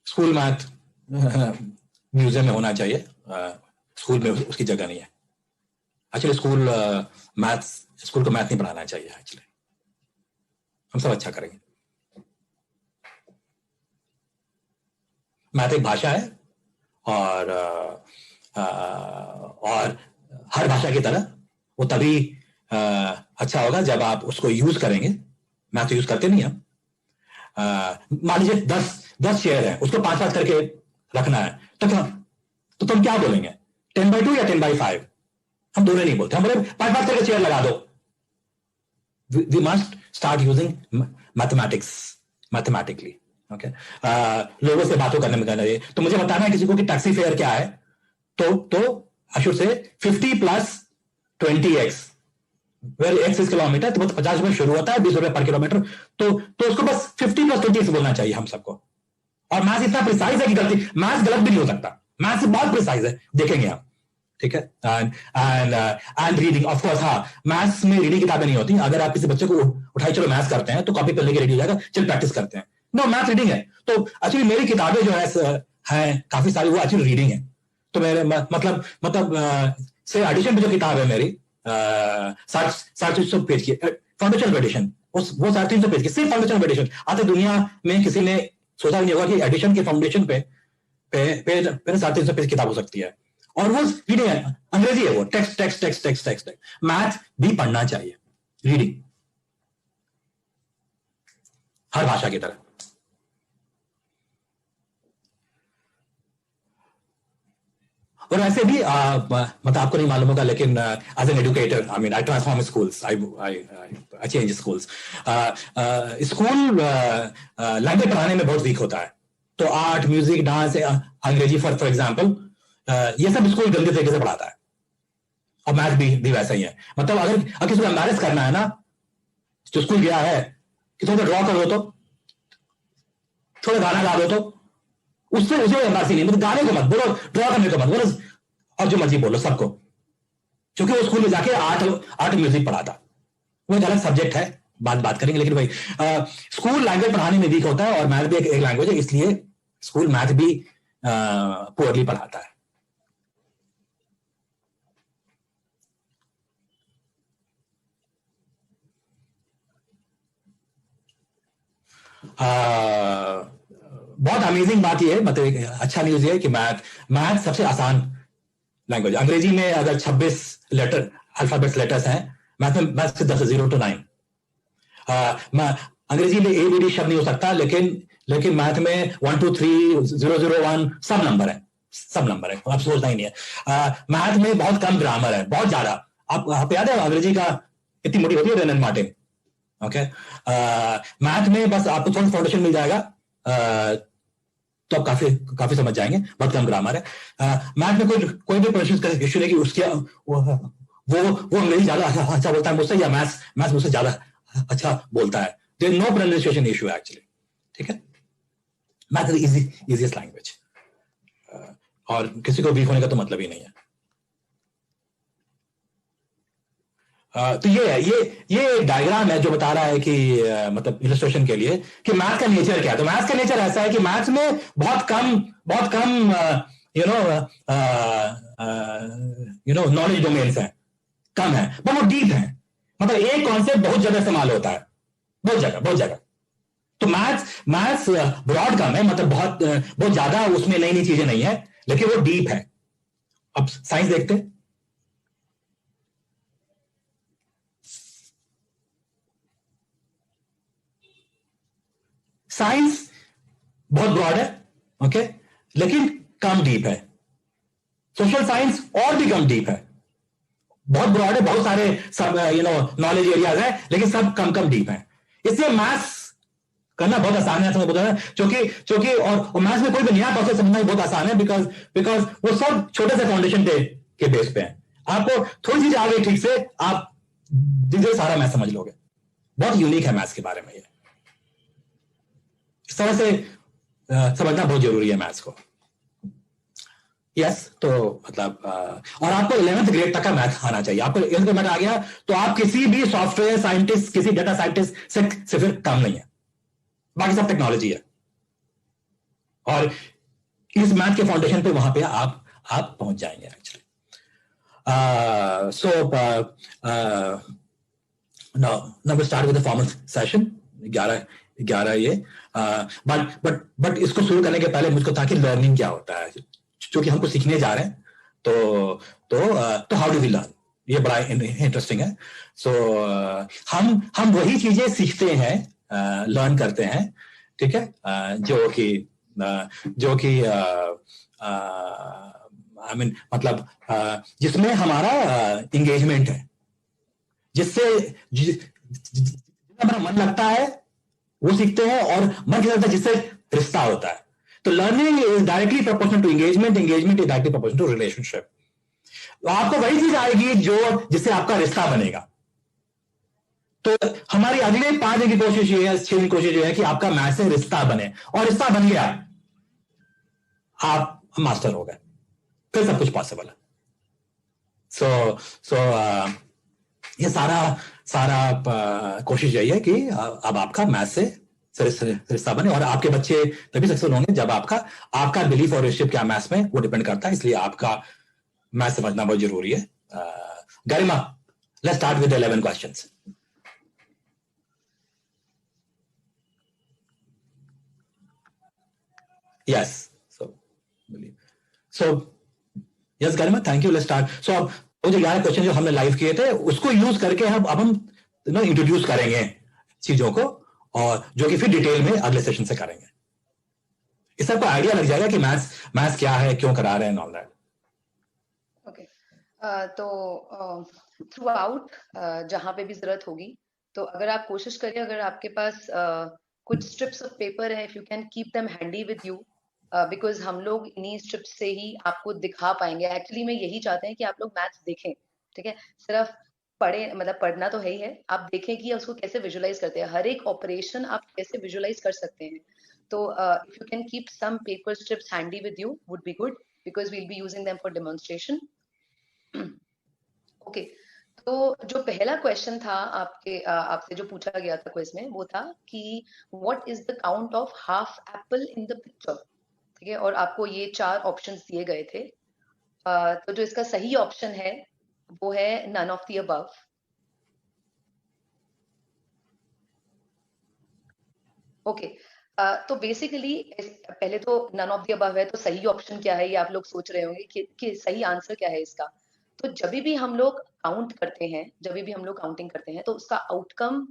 स्कूल मैथ म्यूजियम में होना चाहिए, स्कूल में उसकी जगह नहीं है एक्चुअली। स्कूल को मैथ नहीं पढ़ाना चाहिए एक्चुअली, हम सब अच्छा करेंगे। मैथ एक भाषा है, और हर भाषा की तरह वो तभी अच्छा होगा जब आप उसको यूज करेंगे। मैथ तो यूज करते नहीं हम। मान लीजिए 10 शेयर है, उसको 5-5 करके रखना है, तो तुम क्या बोलेंगे, 10/2 या 10/5? हम दोनों नहीं बोलते, हम बोले 5-5 करके शेयर लगा दो। We must start using mathematically. Okay, लोगों से बातों करने में करना चाहिए। तो मुझे बताना है किसी को कि टैक्सी फेयर क्या है, तो I should say 50 + 20x, where x is kilometre, तो 50 रुपए शुरू होता है, 20 रुपए पर किलोमीटर, तो उसको बस 50 + 20 से बोलना चाहिए हम सबको। और मैथ्स इतना प्रिसाइज है कि मैथ्स गलत भी नहीं हो सकता, मैथ्स बहुत प्रिसाइज है, देखेंगे आप, ठीक है। एंड रीडिंग ऑफ कोर्स, हाँ, मैथ्स में रीडिंग किताबें नहीं होती। अगर आप किसी बच्चे को उठाई चलो मैथ्स करते हैं तो कॉपी पर लेके रेडी हो जाएगा, चल प्रैक्टिस करते हैं, नो, मैथ रीडिंग है। तो एक्चुअली मेरी किताबें जो है काफी सारी, वो एक्चुअली रीडिंग है। तो मेरे मतलब से एडिशन पे जो किताब है मेरी 350 पेज की फाउंडेशन एडिशन, वो 350 पेज की सिर्फ फाउंडेशन एडिशन। आते दुनिया में किसी ने सोचा नहीं होगा कि एडिशन के फाउंडेशन पे 350 पेज किताब हो सकती है। और वो रीडिंग है, अंग्रेजी है वो, text text text text text. Math भी पढ़ना चाहिए, रीडिंग, हर भाषा की तरह। और ऐसे भी मतलब आपको नहीं मालूम होगा, लेकिन as an educator, I mean, I transform schools, I change schools. School language पढ़ाने में बहुत वीक होता है। तो आर्ट, म्यूजिक, डांस, अंग्रेजी फॉर एग्जाम्पल, ये सब स्कूल गंदे तरीके से पढ़ाता है। और मैथ भी वैसा ही है। मतलब अगर किसी को एम्बैरेस करना है ना, जो स्कूल गया है कि थोड़ा ड्रॉ कर दो, तो थोड़ा गाना गा दो, तो उससे उसे एम्बैरेसिंग नहीं, मतलब गाने को मत बोलो, ड्रॉ करने को मत बोलो, और जो मर्जी बोलो सबको, क्योंकि वो स्कूल में जाके आर्ट म्यूजिक पढ़ाता। वो एक अलग सब्जेक्ट है, बात करेंगे। लेकिन भाई स्कूल लैंग्वेज पढ़ाने में वीक होता है, और मैथ भी एक लैंग्वेज है, इसलिए स्कूल मैथ भी पुअरली पढ़ाता है। बहुत अमेजिंग बात यह है, मतलब एक अच्छा न्यूज ये है कि मैथ सबसे आसान लैंग्वेज। अंग्रेजी में अगर 26 अल्फाबेट्स लेटर्स हैं, मैथ से 10 0 to 9। अंग्रेजी में ABD शब्द नहीं हो सकता, लेकिन मैथ में 1 2 3 0 0 1 सब नंबर है, आप सोचना ही नहीं है। मैथ में बहुत कम ग्रामर है, बहुत ज्यादा। आप याद है अंग्रेजी का कितनी मोटी होती है रेनन मार्टिन? ओके, मैथ में बस आपको थोड़ा फाउंडेशन मिल जाएगा, तो आप काफी समझ जाएंगे। बहुत कम ग्रामर है। मैथ में कोई भी प्रोनाउंसिएशन का इश्यू नहीं कि उसके वो अंग्रेजी ज्यादा अच्छा बोलता है मुझसे, या मैथ मुझसे ज्यादा अच्छा बोलता है। There no pronunciation issue actually, ठीक है। मैथ इज इजीएस्ट लैंग्वेज, और किसी को वीक होने का तो मतलब ही नहीं है। तो ये डायग्राम है जो बता रहा है कि मतलब इलस्ट्रेशन के लिए कि मैथ का नेचर क्या है। तो मैथ का नेचर ऐसा है कि मैथ्स में बहुत कम नॉलेज डोमेन्स हैं, कम है, पर वो डीप है। मतलब एक कॉन्सेप्ट बहुत जगह इस्तेमाल होता है, बहुत जगह। तो मैथ्स ब्रॉड कम है, मतलब बहुत ज्यादा उसमें नई चीजें नहीं है, लेकिन वो डीप है। अब साइंस देखते हैं। साइंस बहुत ब्रॉड है, ओके, लेकिन कम डीप है। सोशल साइंस और भी कम डीप है, बहुत ब्रॉड है, बहुत सारे सब नॉलेज एरियाज है, लेकिन सब कम डीप है। इसलिए मैथ्स करना बहुत आसान है, क्योंकि और मैथ्स में कोई भी नया प्रोसेस समझना बहुत आसान है, बिकॉज वो सब छोटे से फाउंडेशन के बेस पे है। आपको थोड़ी चीज आ गई ठीक से, आप धीरे सारा मैथ समझ लोगे। बहुत यूनिक है मैथ्स के बारे में ये, इस तरह से समझना बहुत जरूरी है मैथ्स को। यस, तो मतलब और आपको 11th ग्रेड तक का मैथ आना चाहिए। आपको 11th ग्रेड मैथ आ गया तो आप किसी भी सॉफ्टवेयर साइंटिस्ट, किसी डेटा साइंटिस्ट से फिर कम नहीं है, बाकी सब टेक्नोलॉजी है। और इस मैथ के फाउंडेशन पे वहां पे आप पहुंच जाएंगे actually. Now we start with the formal session 11 ये। बट इसको शुरू करने के पहले मुझको था कि लर्निंग क्या होता है, क्योंकि हमको सीखने जा रहे हैं। तो हाउ डू वी लर्न, ये बड़ा इंटरेस्टिंग है। सो हम वही चीजें सीखते हैं, लर्न करते हैं, ठीक है, जो कि आई मीन मतलब जिसमें हमारा इंगेजमेंट है, जिससे हमारा मन लगता है वो सीखते हैं, और मन क्या लगता है जिससे रिश्ता होता है। तो learning is directly proportional to engagement is directly proportional to relationship. तो आपको वही चीज आएगी जिससे आपका रिश्ता बनेगा। तो हमारी अगले 5 दिन की कोशिश ये है, 6 दिन की कोशिश ये है कि आपका मैथ से रिश्ता बने, और रिश्ता बन गया आप मास्टर हो गए, फिर सब कुछ पॉसिबल है। सो ये सारा कोशिश यही है कि अब आपका मैथ से रिश्ता बने, और आपके बच्चे तभी सक्सेसफुल होंगे जब आपका बिलीफ और रिलेशनशिप क्या मैथ्स में वो डिपेंड करता है। इसलिए आपका मैथ समझना बहुत जरूरी है। Garima, let's start with 11 questions. Yes, so yes Garima, thank you, let's start. So अब वो जो 11 क्वेश्चन जो हमने लाइव किए थे उसको यूज करके हम इंट्रोड्यूस करेंगे चीजों को, और जो कि फिर डिटेल में अगले सेशन से करेंगे। इससे आपको आइडिया लग जाएगा कि मैथ्स क्या है, क्यों करा रहे हैं, ऑल दैट। ओके, तो थ्रू आउट जहाँ पे भी जरूरत होगी, तो अगर आप कोशिश करें, अगर आपके पास कुछ स्ट्रिप्स ऑफ पेपर है, if you can keep them handy with you, because हम लोग इन्हीं स्ट्रिप्स से ही आपको दिखा पाएंगे। एक्चुअली में यही चाहते हैं कि आप लोग मैथ्स देखें, ठीक है, सिर्फ पढ़े, मतलब पढ़ना तो है ही है, आप देखें कि उसको कैसे विजुलाइज करते हैं, हर एक ऑपरेशन आप कैसे विजुलाइज कर सकते हैं। तो if you can keep some paper strips handy with you would be good, because we'll be using them for demonstration. Okay, तो जो पहला क्वेश्चन था आपसे जो पूछा गया था क्विज में, वो था कि what is the count of half apple in the picture, ठीक है, और आपको ये 4 ऑप्शंस दिए गए थे। तो जो इसका सही ऑप्शन है वो है none of the above. Okay, तो बेसिकली पहले तो नन ऑफ द अबव है, तो सही ऑप्शन क्या है ये आप लोग सोच रहे होंगे कि सही आंसर क्या है इसका। तो जब भी हम लोग काउंट करते हैं, जब भी हम लोग काउंटिंग करते हैं, तो उसका आउटकम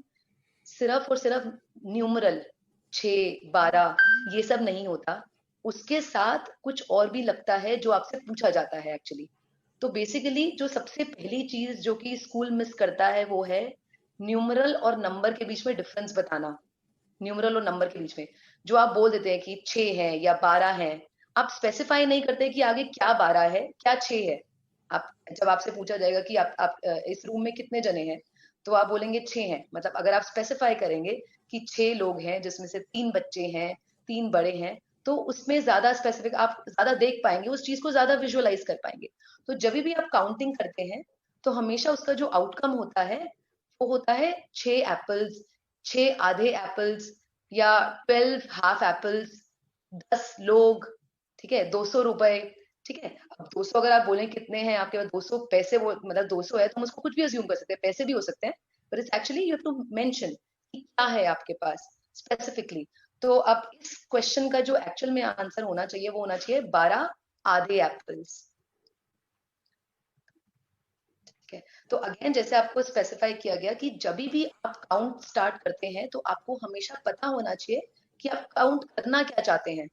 सिर्फ और सिर्फ न्यूमरल 6, 12 ये सब नहीं होता, उसके साथ कुछ और भी लगता है जो आपसे पूछा जाता है एक्चुअली। तो बेसिकली जो सबसे पहली चीज जो कि स्कूल मिस करता है वो है न्यूमरल और नंबर के बीच में डिफरेंस बताना। न्यूमरल और नंबर के बीच में जो आप बोल देते हैं कि 6 है या 12 है, आप स्पेसिफाई नहीं करते कि आगे क्या 12 है क्या 6 है। आप जब आपसे पूछा जाएगा कि आप इस रूम में कितने जने हैं, तो आप बोलेंगे 6 हैं। मतलब अगर आप स्पेसिफाई करेंगे कि 6 लोग हैं जिसमें से 3 बच्चे हैं, 3 बड़े हैं, तो उसमें ज्यादा स्पेसिफिक आप ज्यादा देख पाएंगे, उस चीज को ज्यादा विजुअलाइज कर पाएंगे। तो जब भी आप काउंटिंग करते हैं तो हमेशा उसका जो आउटकम होता है वो होता है 6 एप्पल्स, 6 आधे एप्पल्स, या 12 हाफ एप्पल्स, 10 लोग, ठीक है, 200 रुपए, ठीक है। अब 200 अगर आप बोलें कितने हैं आपके पास 200 पैसे, वो मतलब 200 है तो हम उसको कुछ भी अज्यूम कर सकते हैं, पैसे भी हो सकते हैं, but it's actually you have to mention कि क्या है आपके पास स्पेसिफिकली। तो अब इस क्वेश्चन का जो एक्चुअल में आंसर होना चाहिए वो होना चाहिए 12 आधे एप्पल्स, ठीक है। तो अगेन जैसे आपको स्पेसिफाई किया गया कि जब भी आप काउंट स्टार्ट करते हैं तो आपको हमेशा पता होना चाहिए कि आप काउंट करना क्या चाहते हैं।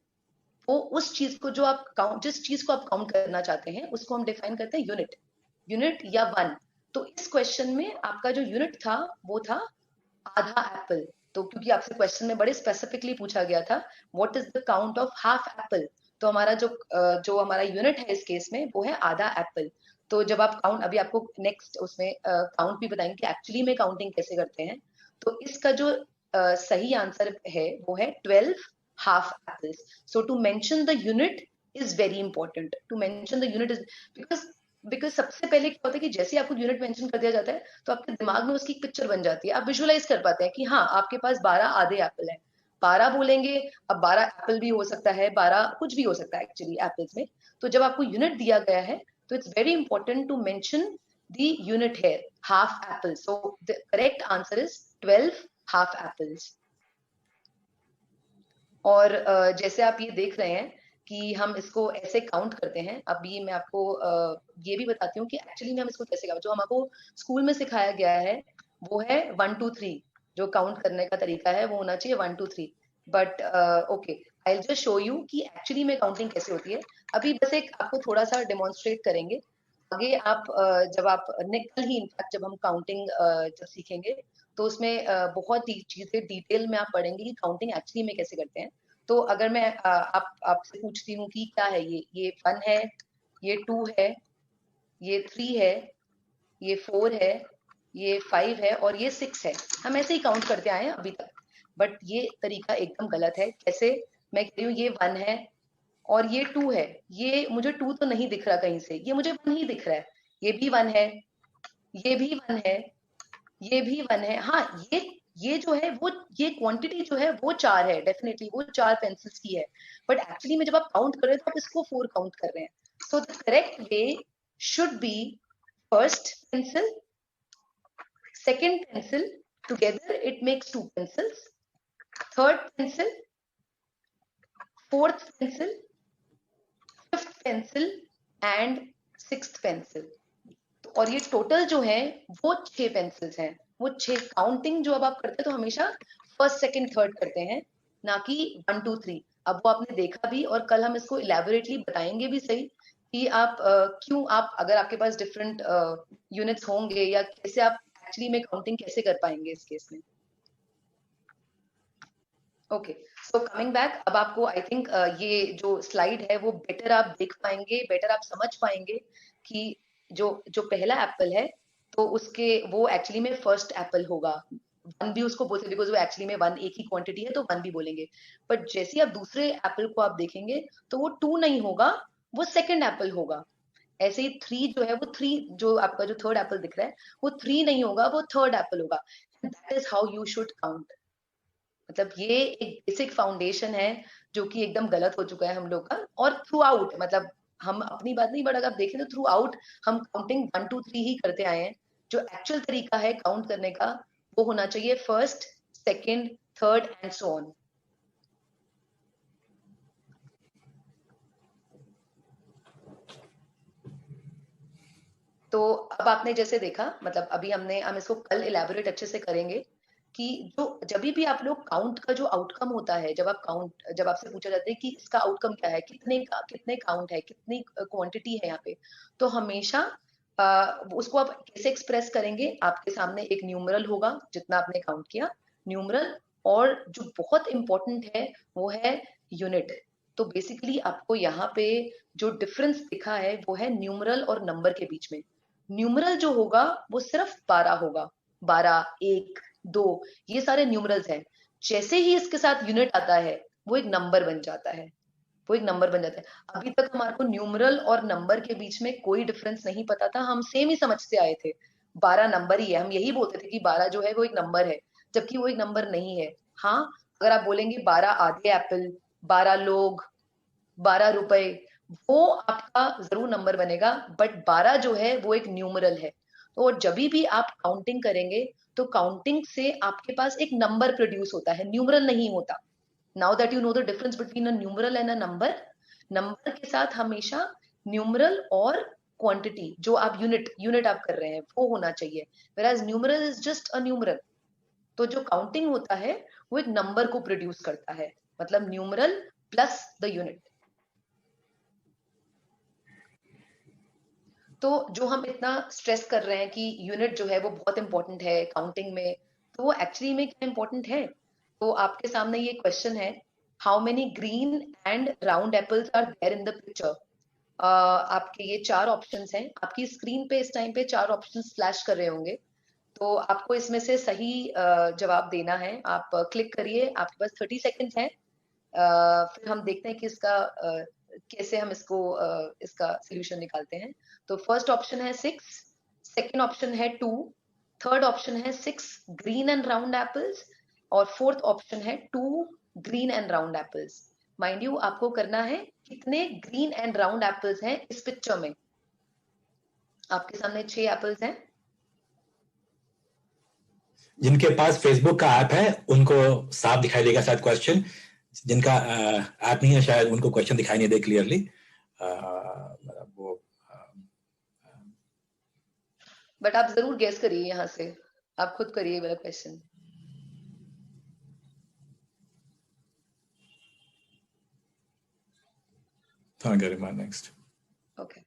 वो उस चीज को जो आप काउंट, जिस चीज को आप काउंट करना चाहते हैं उसको हम डिफाइन करते हैं यूनिट, यूनिट या वन। तो इस क्वेश्चन में आपका जो यूनिट था वो था आधा एप्पल। तो क्योंकि आपसे क्वेश्चन में बड़े स्पेसिफिकली पूछा गया था what is the count of half Apple, तो हमारा जो हमारा यूनिट है इस केस में वो है आधा एप्पल। तो जब आप काउंट, अभी आपको नेक्स्ट उसमें काउंट भी बताएंगे कि एक्चुअली में काउंटिंग कैसे करते हैं। तो इसका जो सही आंसर है वो है 12 half apples. So to mention the unit is very important. To mention the unit is because सबसे पहले क्या होता है कि जैसे ही आपको यूनिट मेंशन कर दिया जाता है तो आपके दिमाग में उसकी पिक्चर बन जाती है, आप विजुअलाइज कर पाते हैं कि हाँ आपके पास 12 आधे एप्पल है। 12 बोलेंगे, अब 12 एप्पल भी हो सकता है, 12 कुछ भी हो सकता है एक्चुअली एप्पल्स में। तो जब आपको यूनिट दिया गया है तो it's very important to mention the unit है half apple. So the correct answer is 12 half apples. और जैसे आप ये देख रहे हैं कि हम इसको ऐसे काउंट करते हैं, अभी मैं आपको ये भी बताती हूँ कि एक्चुअली में हम इसको कैसे काउंट, जो हमको स्कूल में सिखाया गया है वो है 1 2 3, जो काउंट करने का तरीका है वो होना चाहिए 1 2 3। But okay, I will just show you कि एक्चुअली में काउंटिंग कैसे होती है। अभी बस एक आपको थोड़ा सा डेमोन्स्ट्रेट करेंगे। आगे आप जब आप कल ही इनफैक्ट जब हम काउंटिंग जब सीखेंगे तो उसमें बहुत ही चीजें डिटेल में आप पढ़ेंगे कि काउंटिंग एक्चुअली में कैसे करते हैं। तो अगर मैं आपसे पूछती हूँ कि क्या है ये 1 है, ये 2 है, ये 3 है, ये 4 है, ये 5 है और ये 6 है, हम ऐसे ही काउंट करते आए हैं अभी तक। बट ये तरीका एकदम गलत है। कैसे? मैं कह रही हूँ ये 1 है और ये 2 है, ये मुझे 2 तो नहीं दिख रहा कहीं से, ये मुझे 1 ही दिख रहा है, ये भी 1 है, ये भी 1 है, ये भी 1 है। हाँ, ये जो है वो ये क्वांटिटी जो है वो 4 है, डेफिनेटली वो 4 पेंसिल्स की है, बट एक्चुअली में जब आप काउंट कर रहे हैं तो आप इसको 4 काउंट कर रहे हैं। सो the correct way should be first pencil, second pencil, together it makes 2 pencils, third pencil, fourth pencil, fifth pencil and sixth pencil। और ये टोटल जो है वो 6 पेंसिल्स हैं, वो 6 काउंटिंग जो अब आप करते हैं तो हमेशा फर्स्ट सेकंड थर्ड करते हैं, ना कि 1 2 3। अब वो आपने देखा भी और कल हम इसको इलेबोरेटली बताएंगे भी सही कि आप क्यों, आप अगर आपके पास डिफरेंट यूनिट्स होंगे या कैसे आप एक्चुअली में काउंटिंग कैसे कर पाएंगे इस केस में। ओके, सो कमिंग बैक, अब आपको आई थिंक ये जो स्लाइड है वो बेटर आप देख पाएंगे, बेटर आप समझ पाएंगे कि जो जो पहला एप्पल है तो उसके वो एक्चुअली में फर्स्ट एप्पल होगा। 1 भी उसको बोलते बिकॉज वो एक्चुअली में 1 एक ही क्वांटिटी है तो 1 भी बोलेंगे, बट जैसे ही आप दूसरे एप्पल को आप देखेंगे तो वो 2 नहीं होगा, वो सेकंड एप्पल होगा। ऐसे ही 3 जो है वो 3, जो आपका जो थर्ड एप्पल दिख रहा है वो 3 नहीं होगा, वो थर्ड एप्पल होगा। That is how you should count. मतलब ये एक बेसिक फाउंडेशन है जो कि एकदम गलत हो चुका है हम लोग का, और थ्रू आउट, मतलब हम अपनी बात नहीं, बट अगर आप देखें तो थ्रू आउट हम काउंटिंग 1 2 3 ही करते आए हैं। जो एक्चुअल तरीका है काउंट करने का वो होना चाहिए first, second, third and so on. तो अब आपने जैसे देखा, मतलब अभी हम इसको कल इलेबोरेट अच्छे से करेंगे कि जो जब भी आप लोग काउंट का जो आउटकम होता है, जब आपसे पूछा जाता है कि इसका आउटकम क्या है, कितने काउंट है, कितनी क्वांटिटी है यहाँ पे, तो हमेशा उसको आप कैसे एक्सप्रेस करेंगे। आपके सामने एक न्यूमरल होगा जितना आपने काउंट किया, न्यूमरल, और जो बहुत इंपॉर्टेंट है वो है यूनिट। तो बेसिकली आपको यहाँ पे जो डिफरेंस दिखा है वो है न्यूमरल और नंबर के बीच में। न्यूमरल जो होगा वो सिर्फ 12 होगा, 12, 1, 2, ये सारे न्यूमरल्स हैं। जैसे ही इसके साथ यूनिट आता है वो एक नंबर बन जाता है, वो एक नंबर बन जाता है। अभी तक हमारे को न्यूमरल और नंबर के बीच में कोई डिफरेंस नहीं पता था, हम सेम ही समझते आए थे, 12 नंबर ही है, हम यही बोलते थे कि 12 जो है वो एक नंबर है, जबकि वो एक नंबर नहीं है। हाँ, अगर आप बोलेंगे 12 आधे एप्पल, 12 लोग, 12 रुपए, वो आपका जरूर नंबर बनेगा, बट 12 जो है वो एक न्यूमरल है। और जब भी आप काउंटिंग करेंगे तो काउंटिंग से आपके पास एक नंबर प्रोड्यूस होता है, न्यूमरल नहीं होता। Now that you know the difference between a numeral and a number, number के साथ हमेशा न्यूमरल और क्वांटिटी जो आप यूनिट आप कर रहे हैं वो होना चाहिए, whereas numeral is just a numeral. तो जो काउंटिंग होता है वो एक नंबर को प्रोड्यूस करता है, मतलब न्यूमरल प्लस द यूनिट। तो जो हम इतना स्ट्रेस कर रहे हैं कि यूनिट जो है वो बहुत इंपॉर्टेंट है काउंटिंग में, तो वो एक्चुअली में क्या इंपॉर्टेंट है। तो आपके सामने ये क्वेश्चन है, how many green and round apples are there in the picture. आपके ये 4 ऑप्शंस हैं, आपकी स्क्रीन पे इस टाइम पे 4 ऑप्शंस फ्लैश कर रहे होंगे, तो आपको इसमें से सही जवाब देना है। आप क्लिक करिए, आपके पास 30 सेकेंड्स हैं। फिर हम देखते हैं कि इसका कैसे हम इसका सोल्यूशन निकालते हैं। तो फर्स्ट ऑप्शन है 6, सेकंड ऑप्शन है 2, थर्ड ऑप्शन है 6 ग्रीन एंड राउंड एप्पल्स, और फोर्थ ऑप्शन है 2 green and round apples. Mind you, आपको करना है कितने ग्रीन एंड राउंड एप्पल्स हैं इस पिक्चर में। आपके सामने 6 एप्पल्स हैं। जिनके पास फेसबुक का ऐप है उनको साफ दिखाई देगा शायद क्वेश्चन, जिनका ऐप नहीं है शायद उनको क्वेश्चन दिखाई नहीं दे क्लियरली। वो बट आप जरूर गेस करिए, यहाँ से आप खुद करिए वाला क्वेश्चन। हाँ, गरिमा नेक्स्ट। ओके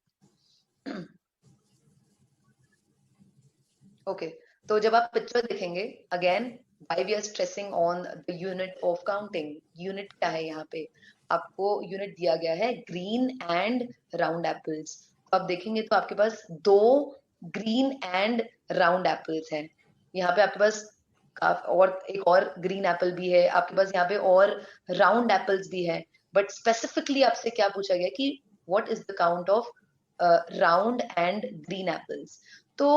ओके, तो जब आप पिक्चर देखेंगे, again why we are stressing on the unit of counting. Unit क्या है यहाँ पे, आपको यूनिट दिया गया है ग्रीन एंड राउंड एप्पल्स। तो आप देखेंगे तो आपके पास 2 ग्रीन एंड राउंड एप्पल्स हैं। यहाँ पे आपके पास और एक और ग्रीन एप्पल भी है, आपके पास यहाँ पे और राउंड एप्पल्स भी है। बट स्पेसिफिकली आपसे क्या पूछा गया कि what is the count of round and green apples. तो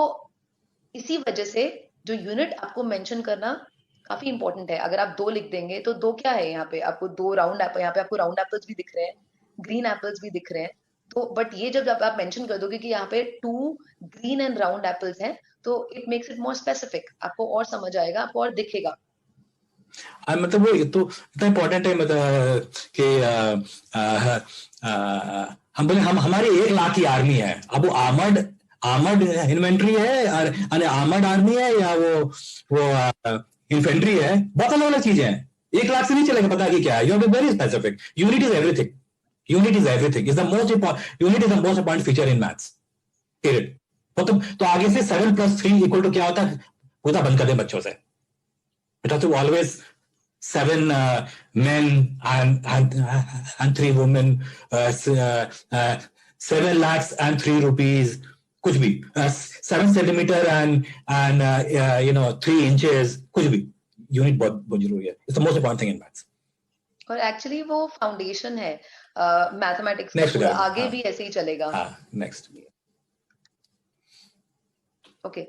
इसी वजह से जो यूनिट आपको मेंशन करना काफी इंपॉर्टेंट है। अगर आप 2 लिख देंगे तो 2 क्या है, यहाँ पे आपको 2 राउंड एप्पल, यहाँ पे आपको राउंड एप्पल्स भी दिख रहे हैं, ग्रीन एप्पल्स भी दिख रहे हैं। तो बट ये जब आप मेंशन कर दोगे कि यहाँ पे 2 ग्रीन एंड राउंड एप्पल्स हैं, तो it makes it more specific, आपको और समझ आएगा, आपको और दिखेगा। मतलब वो तो इतना इम्पोर्टेंट है, मतलब कि हम बोले हम हमारी 1 लाख की आर्मी है, अब वो आर्मर्ड इन्वेंट्री है और आर्मर्ड आर्मी है या वो इन्फेंट्री है, बहुत अलग अलग चीजें हैं। 1 लाख से नहीं चलेगा पता कि क्या है। You have to be very specific. Unit is everything. Unit is everything is the most important. Unit is the most important feature in maths period. तो आगे से 7 + 3 = क्या होता है, होता बंद कर दे बच्चों से। It has to always 7 men and 3 women, 7 lakhs and 3 rupees, कुछ भी 7 centimeter and 3 inches, कुछ भी। यूनिट बहुत जरूरी है। It's the most important thing in maths. और एक्चुअली वो फाउंडेशन है मैथमेटिक्स का Next पूरा, guys, आगे भी ऐसे ही चलेगा। next. ओके,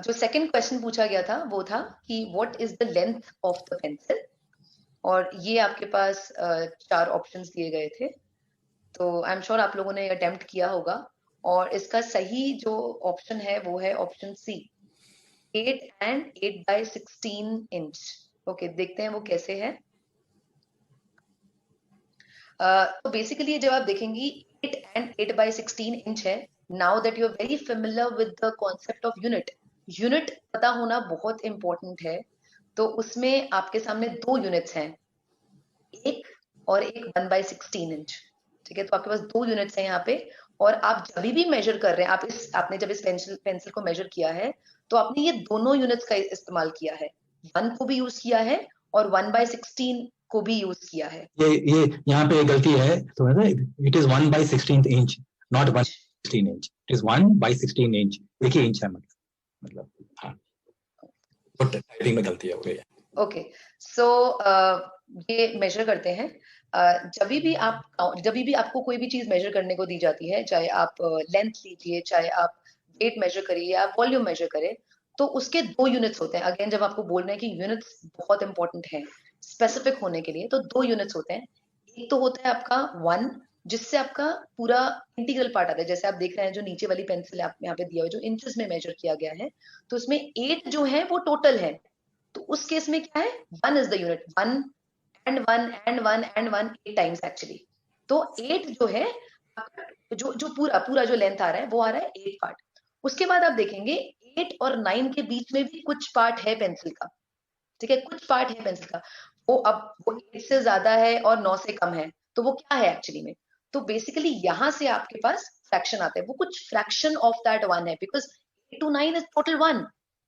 जो सेकंड क्वेश्चन पूछा गया था वो था कि what is the length of the pencil, और ये आपके पास 4 ऑप्शंस दिए गए थे। तो आई एम श्योर आप लोगों ने अटेम्प्ट किया होगा, और इसका सही जो ऑप्शन है वो है option C, 8 and 8 by 16 inch. Okay, देखते हैं वो कैसे है। तो बेसिकली जब आप देखेंगी 8 and 8 by 16 इंच है, now that you are very familiar with the concept of unit, unit पता होना बहुत इंपॉर्टेंट है। तो उसमें आपके सामने 2 यूनिट्स हैं, एक और एक 1 by 16 इंच। ठीक है, तो आपके पास 2 यूनिट्स हैं यहाँ पे, और आप जब भी मेजर कर रहे हैं, आपने जब इस पेंसिल को मेजर किया है, तो आपने ये दोनों यूनिट्स का इस्तेमाल किया है, 1 को भी यूज किया है और 1 by 16 को भी यूज किया है। ये यहाँ पे गलती है, तो it is 1 by 16 inch, not 1 16 inch. It is 1 by 16 inch, एक ही इंच है मतलब। हाँ, टाइपिंग में गलती हो गई है। ओके, सो ये मेजर करते हैं। जब भी आपको कोई भी चीज मेजर करने को दी जाती है, चाहे आप लेंथ लीजिए, चाहे आप वेट मेजर करिए या वॉल्यूम मेजर करें, तो उसके 2 यूनिट्स होते हैं। अगेन, जब आपको बोल रहे हैं कि यूनिट्स बहुत इंपॉर्टेंट है स्पेसिफिक होने के लिए, तो 2 यूनिट्स होते हैं। एक तो होता है आपका 1, जिससे आपका पूरा इंटीग्रल पार्ट आता है। जैसे आप देख रहे हैं जो नीचे वाली पेंसिल आप यहाँ पे दिया हुआ, जो इंचेस में मेजर किया गया है, तो उसमें 8 जो है वो टोटल है। तो उस केस में क्या है, 1 is the unit, 1 and 1 and 1 and 1 8 times actually. तो 8 जो है, जो पूरा जो लेंथ आ रहा है वो आ रहा है 8 पार्ट। उसके बाद आप देखेंगे 8 और 9 के बीच में भी कुछ पार्ट है पेंसिल का। ठीक है, कुछ पार्ट है पेंसिल का, वो 8 से ज्यादा है और 9 से कम है, तो वो क्या है एक्चुअली में। तो बेसिकली यहाँ से आपके पास फ्रैक्शन आता है, वो कुछ फ्रैक्शन ऑफ दैट 1 है, because 8 to 9 is total 1,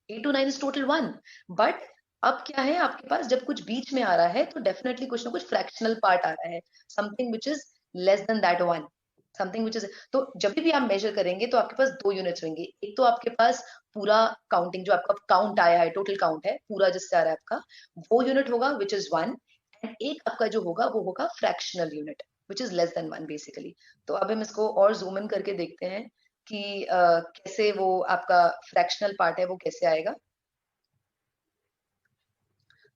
8 to 9 is total 1। But अब क्या है, आपके पास जब कुछ बीच में आ रहा है तो डेफिनेटली कुछ ना कुछ फ्रैक्शनल पार्ट आ रहा है, something which is less than that 1, something which is. तो जब भी आप मेजर करेंगे तो आपके पास 2 यूनिट्स होंगे। एक तो आपके पास पूरा काउंटिंग, जो आपका काउंट आया है, टोटल काउंट है पूरा जिससे आ रहा है आपका, वो यूनिट होगा विच इज 1, एंड एक आपका जो होगा वो होगा fractional unit which is less than 1 basically. तो अब हम इसको और जूम इन करके देखते हैं कि कैसे वो आपका फ्रैक्शनल पार्ट है वो कैसे आएगा।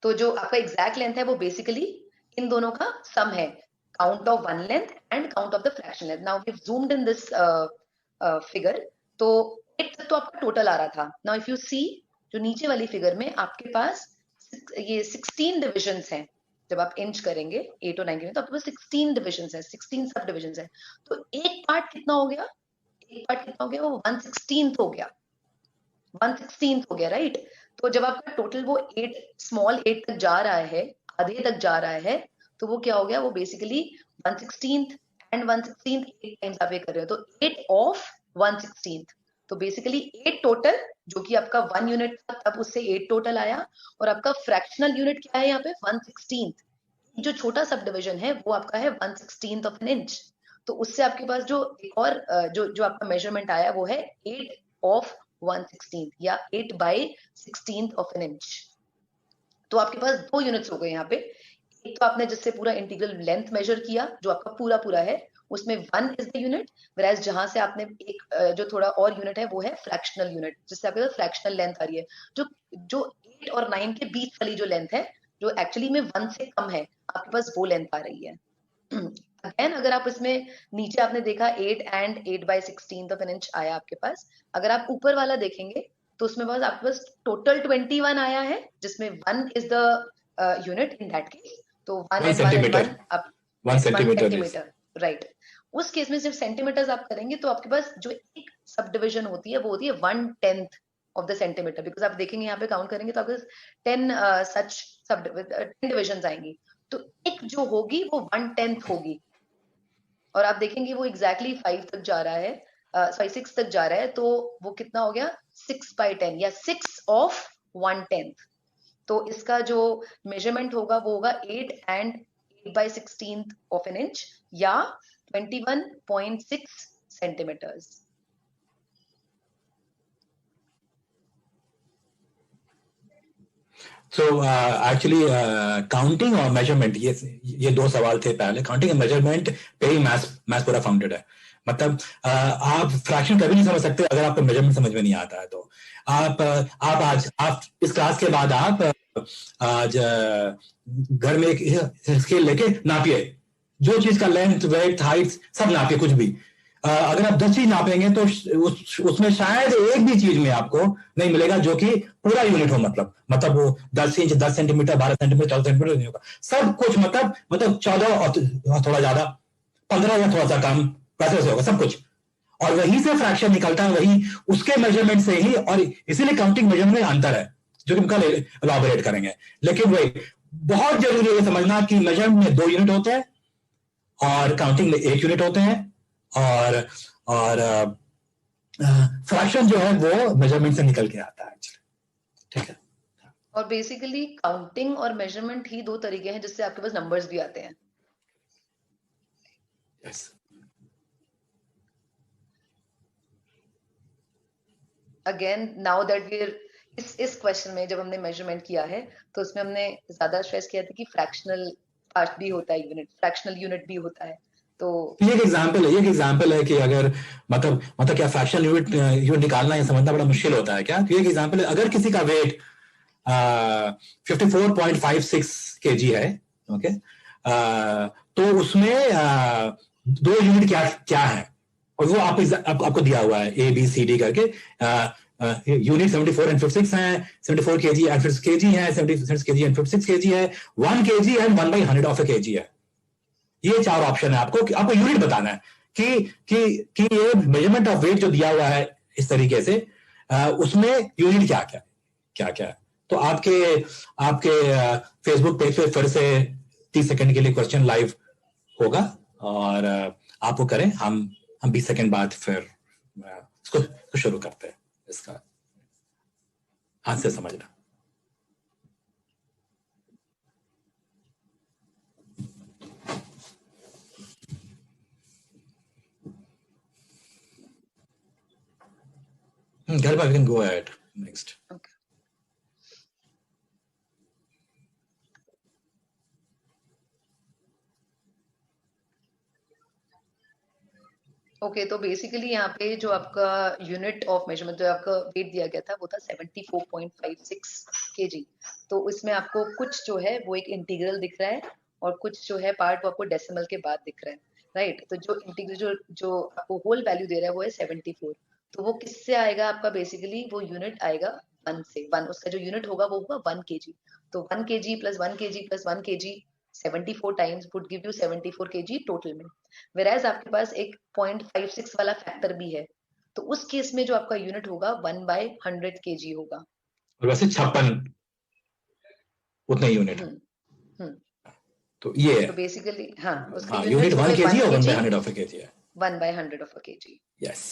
तो जो आपका एग्जैक्ट लेंथ है वो बेसिकली इन दोनों का सम है, count of 1 length and count of the fraction length. Now we have zoomed in this figure, तो 8 तक तो आपका टोटल आ रहा था। नाउ इफ यू सी, जो नीचे वाली फिगर में आपके पास ये 16 डिविजन्स हैं। जब आप इंच करेंगे 8 और 9 के में, तो आपके पास 16 डिविजन्स हैं, 16 सब डिविजन्स हैं। तो एक पार्ट कितना हो गया, वो 1/16 हो गया, 1/16 हो गया, राइट। तो जब आपका टोटल वो 8, स्मॉल 8 तक जा रहा है, आधे तक जा रहा है, तो वो क्या हो गया, वो बेसिकली 1/16 एंड 1/16 8 टाइम्स आप ये कर रहे हो, तो 8 ऑफ 1/16। तो बेसिकली 8 टोटल, जो कि आपका 1 यूनिट था तब उससे 8 टोटल आया, और आपका फ्रैक्शनल यूनिट क्या है यहाँ पे, 1/16। जो छोटा सब डिविजन है वो आपका है 1/16 ऑफ एन इंच। तो उससे आपके पास जो एक और जो आपका मेजरमेंट आया वो है 8 ऑफ 1/16 या 8 by 16 ऑफ एन इंच। तो आपके पास 2 यूनिट्स हो गए यहाँ पे, एक तो आपने जिससे पूरा इंटीग्रल लेंथ मेजर किया जो आपका पूरा पूरा है, उसमें 1 इज द यूनिट, whereas जहां से आपने एक जो थोड़ा और यूनिट है वो है फ्रैक्शनल यूनिट, जिससे आपके पास फ्रैक्शनल लेंथ आ रही है, जो 8 और 9 के बीच वाली जो लेंथ है, जो एक्चुअली में 1 से कम है, आपके पास वो लेंथ आ रही है। अगेन अगर आप इसमें नीचे आपने देखा 8 एंड 8/16 ऑफ एन इंच आया आपके पास, अगर आप ऊपर वाला देखेंगे तो उसमें बस आपके पास टोटल 21 आया है, जिसमें 1 is the unit in that case, तो 1 and 1 and 1 आप 1 1 सेंटीमीटर सेंटीमीटर, राइट। उस केस में सिर्फ सेंटीमीटर्स आप करेंगे तो आपके पास जो एक सब डिविजन होती है वो होती है 1/10 ऑफ द सेंटीमीटर, बिकॉज आप देखेंगे यहाँ पे काउंट करेंगे तो आपके 10 सच सब 10 डिविजन आएंगी, तो एक जो होगी वो 1/10 होगी, और आप देखेंगे वो एग्जैक्टली 5 तक जा रहा है, सॉरी 6 तक जा रहा है, तो वो कितना हो गया 6/10 या 6 ऑफ 1/10। तो इसका जो मेजरमेंट होगा वो होगा 8 and 8/16 ऑफ एन इंच या 21.6 सेंटीमीटर्स। सो एक्चुअली काउंटिंग और मेजरमेंट, ये दो सवाल थे पहले। काउंटिंग और मेजरमेंट पे ही मैथ्स पूरा फाउंडेड है। मतलब आप फ्रैक्शन कभी नहीं समझ सकते अगर आपको मेजरमेंट समझ में नहीं आता है। तो आप इस क्लास के बाद आप आज घर में एक स्केल लेके नापिए, जो चीज का लेंथ, वेट, हाइट सब नापिए, कुछ भी। अगर आप 10 चीज नापेंगे तो उसमें शायद एक भी चीज में आपको नहीं मिलेगा जो कि पूरा यूनिट हो। मतलब वो 10 इंच, 10 सेंटीमीटर, 12 सेंटीमीटर, 14 सेंटीमीटर नहीं होगा। सब कुछ मतलब 14 और थोड़ा ज्यादा, 15 या थोड़ा सा कम, वैसे होगा सब कुछ। और वहीं से फ्रैक्शन निकलता है, वही उसके मेजरमेंट से ही। और इसीलिए काउंटिंग मेजरमेंट में अंतर है, जो कि हम कल एलॉबरेट करेंगे। लेकिन वही बहुत जरूरी है समझना कि मेजरमेंट में 2 यूनिट होते हैं और काउंटिंग में 1 यूनिट होते हैं। और फ्रैक्शन जो है वो मेजरमेंट से निकल के आता है, ठीक है। और बेसिकली काउंटिंग और मेजरमेंट ही 2 तरीके हैं जिससे आपके पास नंबर्स भी आते हैं। yes. Again now that we इस क्वेश्चन में जब हमने मेजरमेंट किया है तो उसमें हमने ज्यादा स्ट्रेस किया था कि फ्रैक्शनल पार्ट भी होता है, यूनिट, फ्रैक्शनल यूनिट भी होता है। तो ये एक एग्जांपल है कि अगर मतलब क्या फ्रैक्शनल यूनिट निकालना या समझना बड़ा मुश्किल होता है क्या? तो ये एक एग्जांपल है। अगर किसी का वेट 54.56 kg है, ओके, तो उसमें 2 यूनिट क्या है, और वो आपको दिया हुआ है ABCD करके। यूनिट 74 and 56 है, 74 kg and 56 kg है, 76 kg and 56 kg है, 1 kg and 1/100 of a kg है। ये 4 ऑप्शन है। आपको यूनिट बताना है कि ये मेजरमेंट ऑफ वेट जो दिया हुआ है इस तरीके से, उसमें यूनिट क्या है। तो आपके फेसबुक पेज पे फिर से 30 सेकंड के लिए क्वेश्चन लाइव होगा, और आप वो करें। हम 20 सेकंड बाद फिर इसको शुरू करते हैं। इसका आंसर समझना। Garba, we can go ahead next. Okay, तो बेसिकली यहाँ पे जो आपका यूनिट ऑफ मेजरमेंट जो आपका वेट दिया गया था वो था 74.56 kg। तो इसमें आपको कुछ जो है वो एक इंटीग्रल दिख रहा है और कुछ जो है पार्ट वो आपको डेसिमल के बाद दिख रहा है, राइट। तो जो इंटीग्रल जो आपको होल वैल्यू दे रहा है वो है 74। तो वो किससे आएगा आपका? बेसिकली वो यूनिट आएगा 1 से। 1 उसका जो यूनिट होगा वो होगा 1 kg। तो 1 kg plus 1 kg plus 1 kg 74 times would give you 74 kg total में। Whereas आपके पास एक 0.56 वाला फैक्टर भी है, तो उस केस में जो आपका यूनिट होगा 1/100 kg होगा। और वैसे 56 उतने यूनिट। तो ये तो बेसिकली उसका यूनिट 1 kg और 1/100 of a kg है। 1/100 of a kg। यस।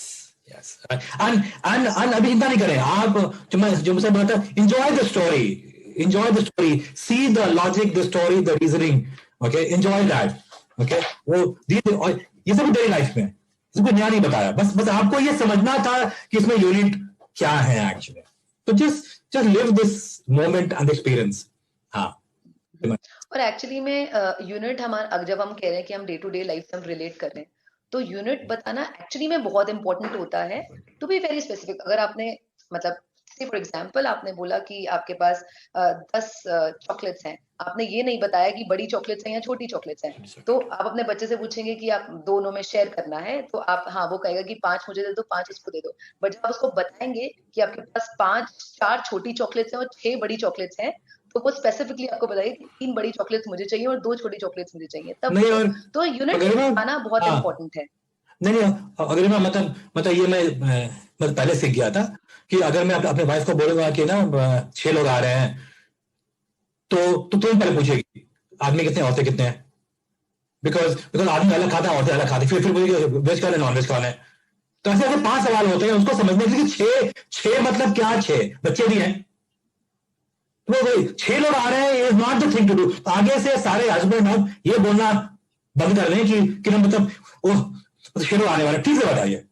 अभी चिंता नहीं करें आप, जो मुझसे बोला था, enjoy the story, see the logic, the story, the reasoning, okay, enjoy that, okay। वो ये सब डेली लाइफ में इसको नया नहीं बताया, बस आपको ये समझना था कि इसमें यूनिट क्या है एक्चुअली। तो just live this moment and experience। हाँ, और एक्चुअली में यूनिट हमारा, जब हम कह रहे हैं कि हम डे टू डे लाइफ से हम रिलेट कर रहे हैं, तो यूनिट बताना एक्चुअली में बहुत इंपॉर्टेंट होता है, टू बी वेरी स्पेसिफिक। अगर आपने मतलब फॉर एग्जाम्पल आपने बोला कि आपके पास 10 चॉकलेट्स हैं, आपने ये नहीं बताया कि बड़ी चॉकलेट्स हैं या छोटी चॉकलेट्स हैं, तो आप अपने बच्चे से पूछेंगे कि आप दोनों में शेयर करना है, तो आप हाँ वो कहेगा कि 5 मुझे दे दो, 5 उसको दे दो। बट जब आप उसको बताएंगे कि आपके पास 4 छोटी चॉकलेट्स हैं और 6 बड़ी चॉकलेट्स हैं, तो वो स्पेसिफिकली आपको बताइए कि 3 बड़ी चॉकलेट्स मुझे चाहिए और 2 छोटी चॉकलेट्स मुझे चाहिए, तब नहीं, वो और तो यूनिट अगर मैं, आना बहुत हाँ, इंपॉर्टेंट है। नहीं नहीं, अगर मैं मतलब ये मैं पहले सीख गया था कि अगर मैं अपने वाइफ को बोलूंगा कि ना 6 लोग आ रहे हैं, तो तुम पहले पूछेगी आदमी कितने, औरतें कितने हैं, बिकॉज आदमी अलग खाता है, औरतें अलग खाती, फिर पूछेगी वेज कौन है, नॉन वेज कौन है। तो ऐसे ऐसे 5 सवाल होते हैं उसको समझने के लिए, छह छह मतलब क्या, 6 बच्चे भी हैं, तो भाई 6 लोग आ रहे हैं, is not the thing to do. आगे से सारे हस्बैंड हम ये बोलना बंद कर दें कि ना मतलब ओह 6 लोग आने वाले, ठीक से बताइए,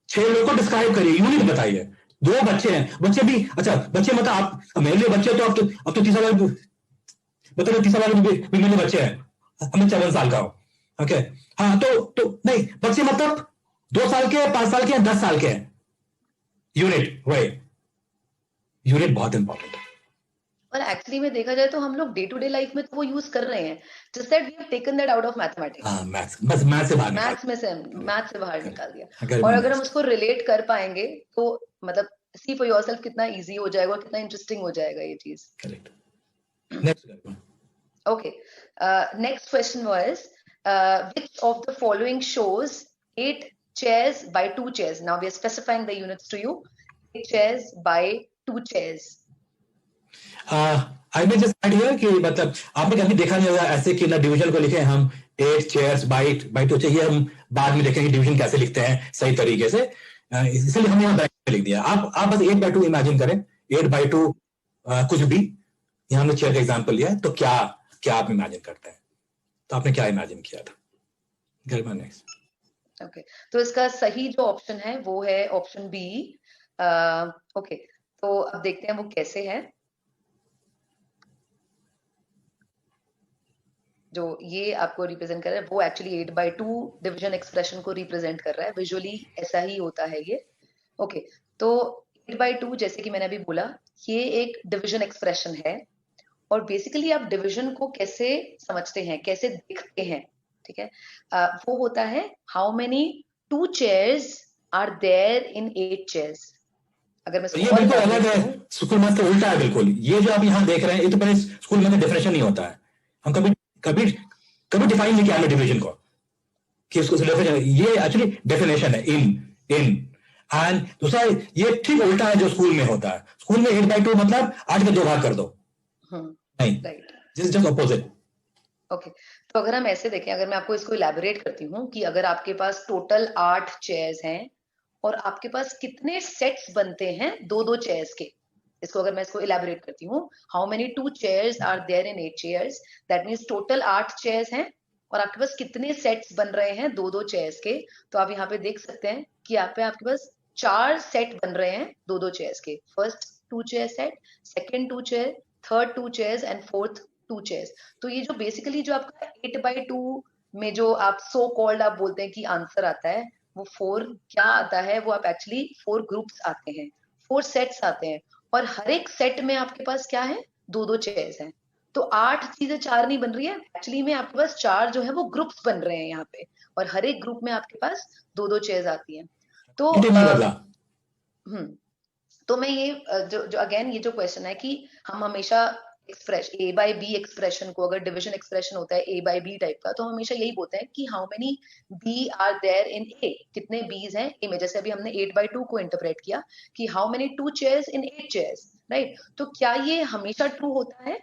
6 लोग को डिस्क्राइब करिए, यूनिट बताइए। 2 बच्चे हैं, बच्चे भी अच्छा, बच्चे मतलब आप मेरे लिए बच्चे, तो अब तो तीसरा वाला बताइए, तीसरा वाला भी मेरे लिए बच्चे हैं, हमें 7 साल का हो, ओके। हाँ, तो नहीं, बच्चे मतलब 2 साल के, 5 साल के हैं, 10 साल के हैं, यूनिट वही, यूनिट बहुत इंपॉर्टेंट है। और एक्चुअली में देखा जाए तो हम लोग डे टू डे लाइफ में तो वो यूज कर रहे हैं, just that we have taken that out of mathematics. हाँ, मैथ्स, बस मैथ्स से बाहर निकाल, मैथ्स में से मैथ्स से बाहर निकाल दिया। अगर और मैं अगर हम नेक्स्ट, उसको रिलेट कर पाएंगे तो मतलब सी फॉर योरसेल्फ कितना इजी हो जाएगा, कितना इंटरेस्टिंग हो जाएगा ये चीज। Correct, next. Okay. Next question was, which of the following shows 8 chairs by 2 chairs? Now we are specifying the units to you. 8 chairs by 2 chairs. आई में जस्ट हियर कि मतलब आपने कभी देखा नहीं होगा ऐसे कि ना डिवीजन को लिखे हम 8 चेयर्स बाई 2 चाहिए, हम बाद में देखेंगे डिवीजन कैसे लिखते हैं सही तरीके से, इसलिए हमने यहाँ ब्रैकेट लिख दिया। आप बस 8/2 इमेजिन करें, 8/2 कुछ भी, यहाँ हमने चेयर का एग्जाम्पल लिया है, तो क्या क्या आप इमेजिन करते हैं, तो आपने क्या इमेजिन किया था? गरिमा नेक्स्ट। ओके, तो इसका सही जो ऑप्शन है वो है ऑप्शन बी। ओके, तो अब देखते हैं वो कैसे है। जो ये आपको रिप्रेजेंट कर रहा है वो एक्चुअली 8/2 डिवीजन एक्सप्रेशन को रिप्रेजेंट कर रहा है, विजुअली ऐसा ही होता है ये। ओके, तो 8/2 जैसे कि मैंने अभी बोला, ये एक डिवीजन एक्सप्रेशन है। और बेसिकली आप डिवीजन को कैसे समझते हैं, कैसे देखते हैं, ठीक है, वो होता है how many 2 chairs are there in 8 chairs. अगर मैं तो इसको ये और बिल्कुल अलग इलैबोरेट है, करूं, स्कूल मैथ का उल्टा है बिल्कुल। ये जो आप यहाँ देख रहे हैं, ये तो पहले स्कूल में डेफिनेशन नहीं होता है, हम कभी कभी कभी डिफाइन नहीं किया हमने डिवीजन को कि इसको ये एक्चुअली डेफिनेशन है, इन इन एंड दूसरा ये ठीक उल्टा है जो स्कूल में होता है। स्कूल में 8/2 मतलब 8 के 2 भाग कर दो, नहीं, right. This is just opposite. Okay, तो अगर हम ऐसे देखें, अगर मैं आपको इसको इलैबोरेट करती हूँ कि अगर आपके पास टोटल 8 चेयर्स हैं और आपके पास कितने सेट्स बनते हैं 2-2 चेयर्स के, इसको अगर मैं इसको इलैबोरेट करती हूँ, how many 2 chairs are there in 8 chairs, that means total 8 chairs हैं और आपके पास कितने सेट्स बन रहे हैं 2-2 चेयर्स के। तो आप यहाँ पे देख सकते हैं कि यहाँ पे आपके पास 4 सेट बन रहे हैं 2-2 चेयर्स के। First 2 chair set, second 2 chair, third 2 chairs and fourth 2 chairs. तो ये जो बेसिकली जो आपका 8/2 में जो आप सो कॉल्ड आप बोलते हैं कि आंसर आता है, वो 4 क्या आता है, वो आप एक्चुअली 4 ग्रुप्स आते हैं, 4 सेट्स आते हैं। और हर एक सेट में आपके पास क्या है, 2-2 चेयर्स हैं। तो 8 चीजें 4 नहीं बन रही है, एक्चुअली में आपके पास 4 जो है वो ग्रुप्स बन रहे हैं यहाँ पे, और हर एक ग्रुप में आपके पास 2-2 चेयर्स आती हैं। तो नहीं बदला। तो मैं ये जो अगेन ये जो क्वेश्चन है कि हम हमेशा expression a bye B expression को, अगर डिवीजन एक्सप्रेशन होता है ए बाय बी टाइप का, तो हम हमेशा यही बोलते हैं कि how many bee are there in a, कितने बीज हैं ए में। जैसे अभी हमने 8/2 को इंटरप्रेट किया कि how many 2 chairs in 8 chairs, right. तो क्या ये हमेशा ट्रू होता है?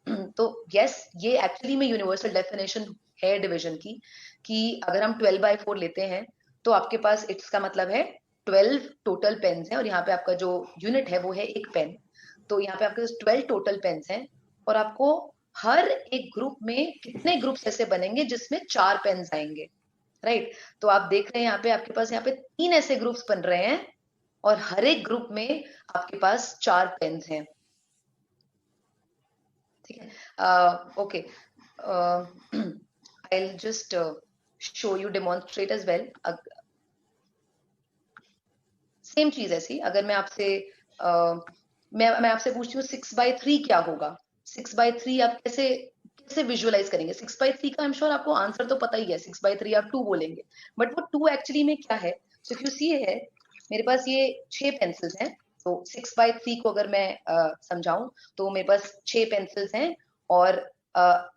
तो यस, ये एक्चुअली में यूनिवर्सल डेफिनेशन है डिवीजन की, कि अगर हम 12/4 लेते हैं तो आपके पास इसका मतलब है 12 टोटल पेन्स हैं, और यहाँ पे आपका जो यूनिट है वो है एक पेन। तो यहाँ पे आपके पास 12 टोटल पेन्स हैं, और आपको हर एक ग्रुप में कितने ग्रुप्स ऐसे बनेंगे जिसमें 4 पेन्स आएंगे, राइट। तो आप देख रहे हैं यहाँ पे आपके पास यहाँ पे 3 ऐसे ग्रुप्स बन रहे हैं, और हर एक ग्रुप में आपके पास 4 पेन्स हैं, ठीक है, okay, I'll just show you, demonstrate as well. Same चीज ऐसी, अगर मैं आपसे मैं आपसे पूछती हूँ 6/3 क्या होगा, 6/3 आप कैसे कैसे विजुअलाइज करेंगे? 6/3 का आई एम श्योर आपको आंसर तो पता ही है, 6/3 आप 2 बोलेंगे, बट वो 2 एक्चुअली में क्या है? सो इफ यू सी है, मेरे पास ये 6 पेंसिल्स हैं, तो 6/3 को अगर मैं समझाऊं तो मेरे पास 6 पेंसिल्स हैं, और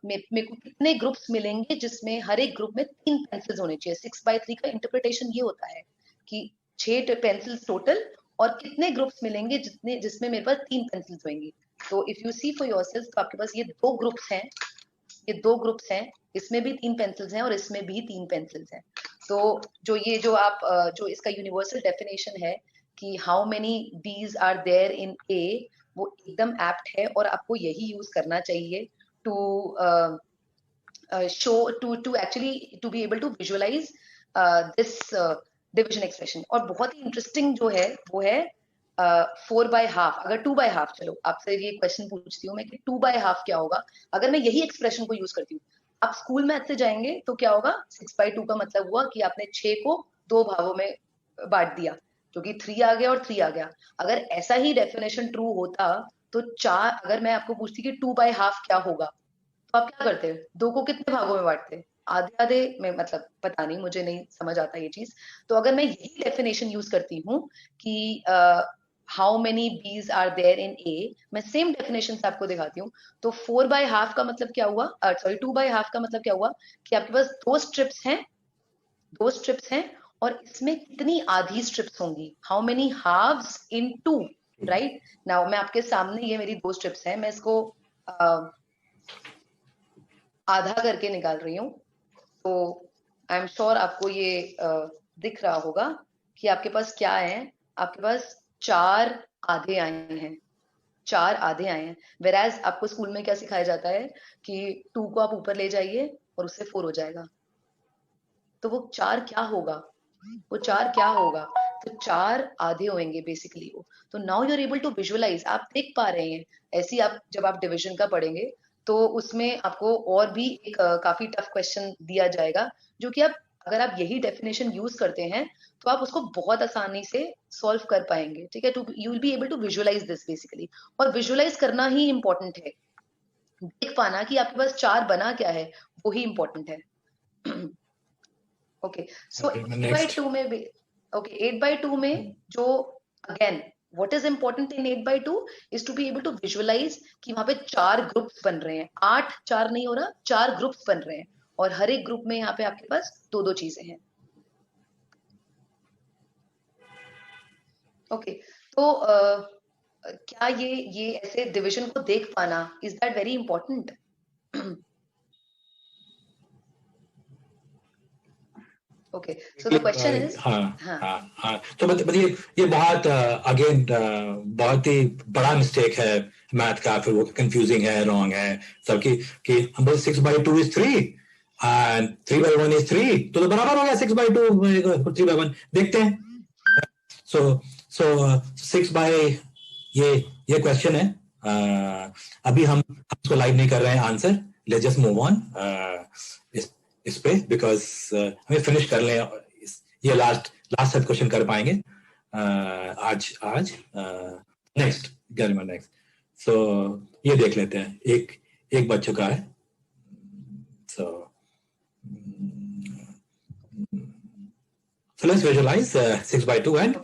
मेरे को कितने ग्रुप्स मिलेंगे जिसमें हर एक ग्रुप में 3 पेंसिल्स होने चाहिए? 6/3 का इंटरप्रिटेशन ये होता है कि 6 पेंसिल्स टोटल, और कितने ग्रुप्स मिलेंगे जिसमें मेरे पास 3 पेंसिल्स होंगी। तो if you see for yourself, तो आपके पास ये 2 ग्रुप्स हैं, ये 2 ग्रुप्स हैं, इसमें भी 3 पेंसिल्स हैं और इसमें भी 3 पेंसिल्स हैं। तो जो आप जो इसका यूनिवर्सल डेफिनेशन है कि how many bees are there in ए, वो एकदम एप्ट है, और आपको यही यूज करना चाहिए to show to actually to be able to visualize this division expression. और बहुत ही इंटरेस्टिंग जो है वो है 4/2। अगर 2/2, चलो आपसे ये क्वेश्चन पूछती हूँ मैं कि 2/2 क्या होगा अगर मैं यही एक्सप्रेशन को यूज करती हूँ? आप स्कूल मैथ से जाएंगे तो क्या होगा? 6/2 का मतलब हुआ कि आपने 6 को 2 भागों में बांट दिया, जो कि 3 आ गया और 3 आ गया। अगर ऐसा ही डेफिनेशन ट्रू होता तो 4, अगर मैं आपको पूछती कि 2/2 क्या होगा, तो आप क्या करते? 2 को कितने भागों में बांटते? आधे आधे में, मतलब पता नहीं, मुझे नहीं समझ आता ये चीज। तो अगर मैं यही डेफिनेशन यूज करती हूँ कि how many bees are there in ए, मैं सेम डेफिनेशन से आपको दिखाती हूँ। तो 4/2 का मतलब क्या हुआ, सॉरी 2/2 का मतलब क्या हुआ कि आपके पास 2 स्ट्रिप्स हैं, 2 स्ट्रिप्स हैं, और इसमें कितनी आधी स्ट्रिप्स होंगी? How many halves in 2, right? Now मैं आपके सामने, ये मेरी 2 स्ट्रिप्स हैं, मैं इसको आधा करके निकाल रही हूँ। तो आई एम श्योर आपको ये दिख रहा होगा कि आपके पास क्या है, आपके पास 4 आधे आए हैं, 4 आधे आए हैं। वेराज आपको स्कूल में क्या सिखाया जाता है कि 2 को आप ऊपर ले जाइए और उससे 4 हो जाएगा। तो वो 4 क्या होगा? वो 4 क्या होगा? तो 4 आधे होंगे बेसिकली वो। तो now you are able to visualize, आप देख पा रहे हैं। ऐसी आप जब आप डिवीजन का पढ़ेंगे तो उसमें आपको और भी एक काफी टफ क्वेश्चन दिया जाएगा, जो कि आप, अगर आप यही डेफिनेशन यूज करते हैं तो आप उसको बहुत आसानी से सॉल्व कर पाएंगे। ठीक है, to you will be able to visualize this basically. और विजुअलाइज करना ही इंपॉर्टेंट है, देख पाना कि आपके पास 4 बना क्या है, वो ही इंपॉर्टेंट है। ओके, सो Okay, 8/2 में भी, ओके 8/2 में जो, again what is important in 8/2 is to be able to visualize कि वहां पे 4 ग्रुप्स बन रहे हैं, 8 4 नहीं हो रहा, 4 ग्रुप्स बन रहे हैं, और हर एक ग्रुप में यहाँ पे आपके पास 2 चीजें हैं। ओके, तो क्या ये ऐसे डिविजन को देख पाना, is that very important? Okay, so the question is, हाँ हाँ हाँ हाँ, तो मतलब ये बहुत अगेन बहुत ही बड़ा मिस्टेक है मैथ का, फिर वो कंफ्यूजिंग है, रॉन्ग है सबकी, कि हम बोल 6/2 इज 3 एंड 3/1 इज 3, तो बराबर हो गया 6/2 3/1। देखते हैं। सो सो 6 ये क्वेश्चन है। अभी हम इसको लाइव नहीं कर रहे हैं answer, let's just move on इस पे, बिकॉज हमें फिनिश कर लें, ये लास्ट सब क्वेश्चन कर पाएंगे आज नेक्स्ट गरिमा नेक्स्ट। सो ये देख लेते हैं, एक बच चुका है। So let's visualize 6/2 and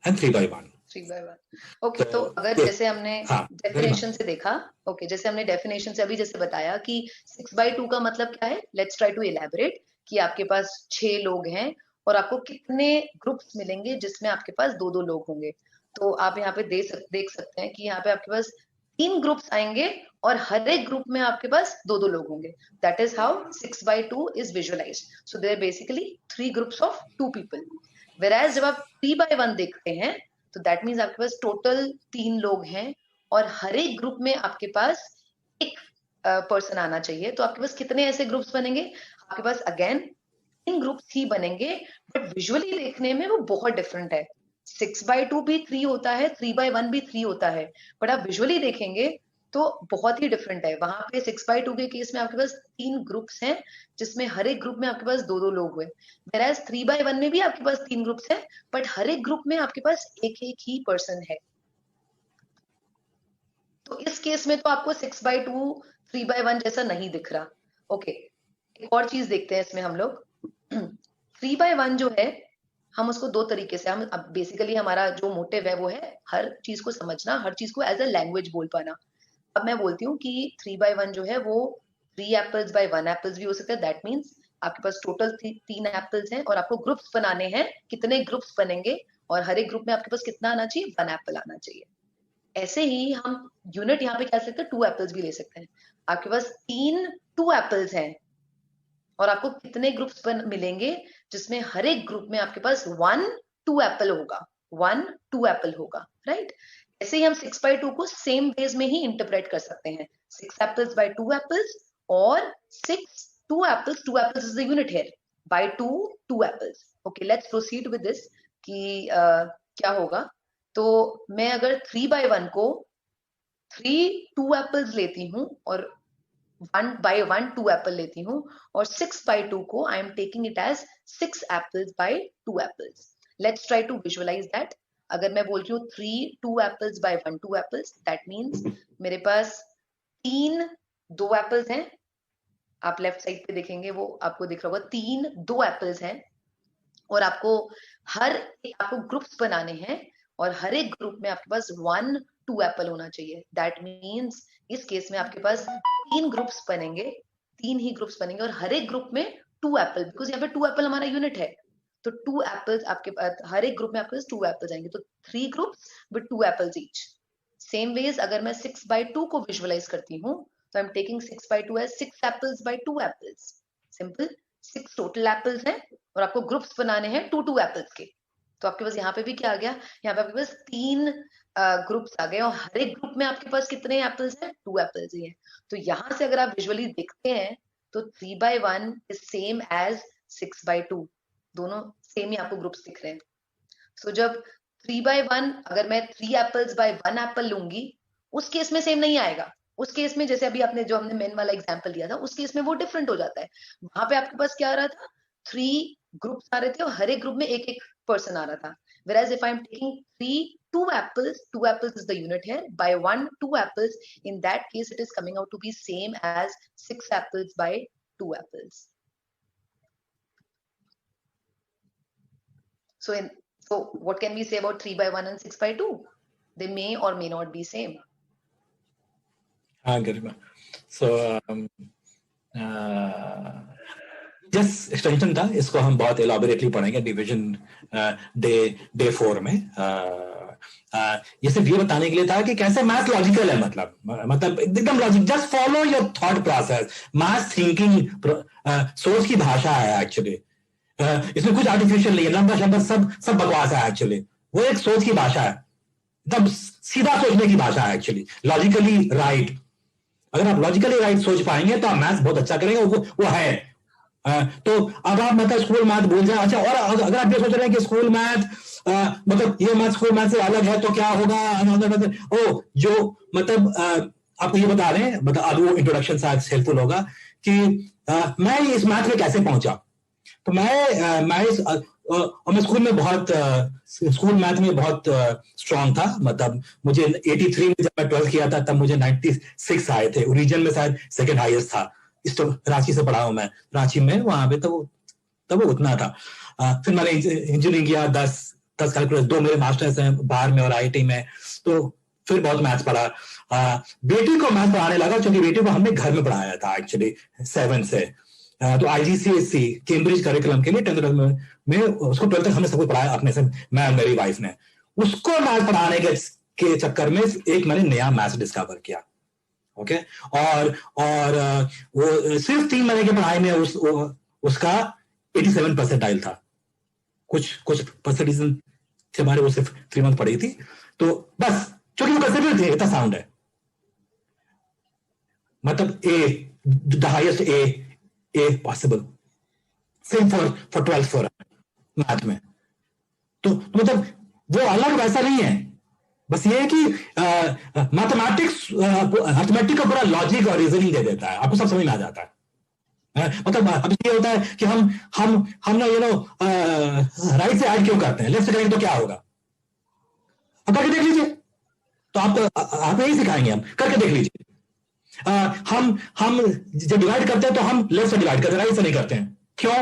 3/1। 3/1। Okay, तो अगर जैसे हमने डेफिनेशन से देखा, ओके जैसे हमने डेफिनेशन से अभी जैसे बताया कि 6/2 का मतलब क्या है, लेट्स ट्राई टू इलैबोरेट कि आपके पास 6 लोग हैं और आपको कितने ग्रुप्स मिलेंगे जिसमें आपके पास 2 लोग होंगे। तो आप यहाँ पे देख सकते हैं कि यहाँ पे आपके पास 3 ग्रुप्स आएंगे और हर एक ग्रुप में आपके पास 2 लोग होंगे। That is how 6/2 is visualised. So there basically 3 groups of 2 people. Whereas जब आप 3/1 देखते हैं तो दैट मीन्स आपके पास टोटल 3 लोग हैं और हर एक ग्रुप में आपके पास एक पर्सन आना चाहिए। तो आपके पास कितने ऐसे ग्रुप्स बनेंगे? आपके पास अगेन 3 ग्रुप्स ही बनेंगे, बट विजुअली देखने में वो बहुत डिफरेंट है। 6/2 भी 3 होता है, 3/1 भी 3 होता है, बट आप विजुअली देखेंगे तो बहुत ही डिफरेंट है। वहां पे 6/2 के केस में आपके पास 3 ग्रुप्स हैं, जिसमें हर एक ग्रुप में आपके पास 2-2 लोग हुए। Whereas 3/1 में भी आपके पास 3 ग्रुप्स हैं, बट हर एक ग्रुप में आपके पास एक-एक ही पर्सन है। तो इस केस में तो आपको 6/2 3/1 जैसा नहीं दिख रहा। ओके, एक और चीज देखते हैं इसमें हम लोग। 3/1 जो है, हम उसको 2 तरीके से, हम अब बेसिकली हमारा जो मोटिव है वो है हर चीज को समझना, हर चीज को एज अ लैंग्वेज बोल पाना। अब मैं बोलती हूँ कि 3/1 जो है वो 3 एप्पल्स बाय 1 एप्पल्स भी हो सकता है। दैट मीन्स आपके पास टोटल 3 एप्पल्स हैं और आपको ग्रुप्स बनाने हैं। कितने ग्रुप्स बनेंगे और हर एक ग्रुप में आपके पास कितना आना चाहिए? 1 एप्पल आना चाहिए। ऐसे ही हम यूनिट यहाँ पे क्या सकते हैं? 2 एप्पल्स भी ले सकते हैं। आपके पास 3 2 एप्पल्स हैं और आपको कितने ग्रुप्स मिलेंगे जिसमें हर एक ग्रुप में आपके पास 1 2 एप्पल होगा, 1 2 एप्पल होगा, राइट? ऐसे ही हम 6/2 को सेम वेज में ही इंटरप्रेट कर सकते हैं। 6 एप्पल्स बाय 2 एप्पल्स और 6 2 apples is the unit here, by 2 2 apples. Okay, let's proceed with this कि क्या होगा। तो मैं अगर 3/1 को 3 2 एप्पल्स लेती हूँ और 1/1 2 एप्पल लेती हूँ, और 6/2 को I am taking it as 6 apples by 2 apples. Let's try to visualize that. अगर मैं बोलती हूँ 3 2 apples by 1 2 apples, that means मेरे पास 3 2 एप्पल्स हैं। आप लेफ्ट साइड पे देखेंगे वो आपको दिख रहा होगा 3 2 एप्पल्स हैं, और आपको आपको ग्रुप्स बनाने हैं और हर एक ग्रुप में आपके पास 1 2 एप्पल होना चाहिए। दैट मीन्स इस केस में आपके पास 3 ग्रुप्स बनेंगे, 3 ही ग्रुप्स बनेंगे और हर एक ग्रुप में 2 एप्पल, बिकॉज यहाँ पे 2 एप्पल हमारा यूनिट है। तो 2 एप्पल्स आपके पास, हर एक ग्रुप में आपके पास 2 एप्पल्स आएंगे, तो 3 groups with 2 apples each. Same ways अगर मैं 6/2 को विजुअलाइज करती हूँ, तो I am taking 6/2 as 6 apples by 2 apples. Simple, 6 total apples हैं और आपको ग्रुप्स बनाने हैं 2 2 एप्पल्स के। तो आपके पास यहाँ पे भी क्या आ गया? यहाँ पे आपके पास 3 ग्रुप्स आ गए और हर एक ग्रुप में आपके पास कितने एप्पल्स हैं? 2 एप्पल्स ही हैं। तो यहाँ से अगर आप विजुअली देखते हैं तो 3/1 इज सेम एज 6/2, दोनों सेम ही आपको ग्रुप्स दिख रहे हैं। सो जब 3/1 अगर मैं 3 एप्पल्स बाय 1 एप्पल लूंगी, उस केस में सेम नहीं आएगा। उस केस में जैसे अभी आपने जो हमने मेन वाला एग्जांपल दिया था, उस केस में वो डिफरेंट हो जाता है। वहां पे आपके पास क्या आ रहा था? 3 ग्रुप्स आ रहे थे और हर एक ग्रुप में एक एक पर्सन आ रहा था। Whereas if I'm taking 3 2 apples is the unit here, by 1 2 apples, in that case it is coming out to be same as 6 apples by 2 apples. So what can we say about 3/1 and 6/2? They may or may not be same. हाँ गरिमा, so just extension था, इसको हम बहुत एलॉबरेटली पढ़ेंगे division day 4 में। ये सिर्फ ये बताने के लिए था कि कैसे मैथ लॉजिकल है, मतलब एकदम logic, just follow your thought process. Math thinking सोच की भाषा है एक्चुअली। इसमें कुछ आर्टिफिशियल नहीं है, लंबा शब्द सब बकवास है एक्चुअली। वो एक सोच की भाषा है, एकदम सीधा सोचने की भाषा है एक्चुअली, लॉजिकली राइट। अगर आप लॉजिकली राइट सोच पाएंगे तो आप मैथ बहुत अच्छा करेंगे, वो है। तो अब आप मतलब स्कूल मैथ भूल जाए। अच्छा, और अगर आप ये सोच रहे हैं कि स्कूल मैथ मतलब ये मैथ स्कूल मैथ से अलग है तो क्या होगा, ओ जो मतलब आपको ये बता रहे हैं, मतलब अब वो इंट्रोडक्शन शायद हेल्पफुल होगा कि मैं इस मैथ में कैसे पहुंचा। तो मैं स्कूल में बहुत स्कूल मैथ में बहुत स्ट्रांग था। मतलब मुझे 83 में जब मैं 12th किया था तब मुझे 96 आए थे, रीजन में शायद सेकंड हाईएस्ट था। इस तो रांची से पढ़ा हूं मैं, रांची में, वहां पे तब वो उतना था। फिर मैंने इंजीनियरिंग किया, 10 कैलकुलस, 2 मेरे मास्टर्स हैं बाहर में और आईआईटी में, तो फिर बहुत मैथ्स पढ़ा। बेटी को मैथ पढ़ाने लगा क्योंकि बेटी को हमने घर में पढ़ाया था एक्चुअली 7 से। तो IGCSE कैम्ब्रिज करिकुलम के लिए 10th में उसको 12th तक हमने सब कुछ पढ़ाया अपने से, मैं और मेरी वाइफ ने। उसको मैथ पढ़ाने के चक्कर में एक मैंने नया मैथ्स डिस्कवर किया। ओके, और वो सिर्फ 3 महीने की पढ़ाई में उसका 87 परसेंटाइल था। कुछ परसेंटेज थे हमारे, वो सिर्फ 3 मंथ पढ़ी थी। तो बस क्योंकि वो कंसिडर थे, इतना साउंड है, मतलब the highest a possible, same for 12th for math में। तो मतलब वो अलग वैसा नहीं है, बस ये है कि मैथमेटिक्स अर्थमेटिक का पूरा लॉजिक और रीजनिंग दे देता है, आपको सब समझ में आ जाता है। मतलब अब ये होता है कि हम ना राइट से ऐड क्यों करते हैं, लेफ्ट से करेंगे तो क्या होगा, अब करके देख लीजिए। तो आप यही सिखाएंगे, हम करके देख लीजिए। हम जब डिवाइड करते हैं तो हम लेफ्ट से डिवाइड करते हैं, राइट से नहीं करते हैं, क्यों?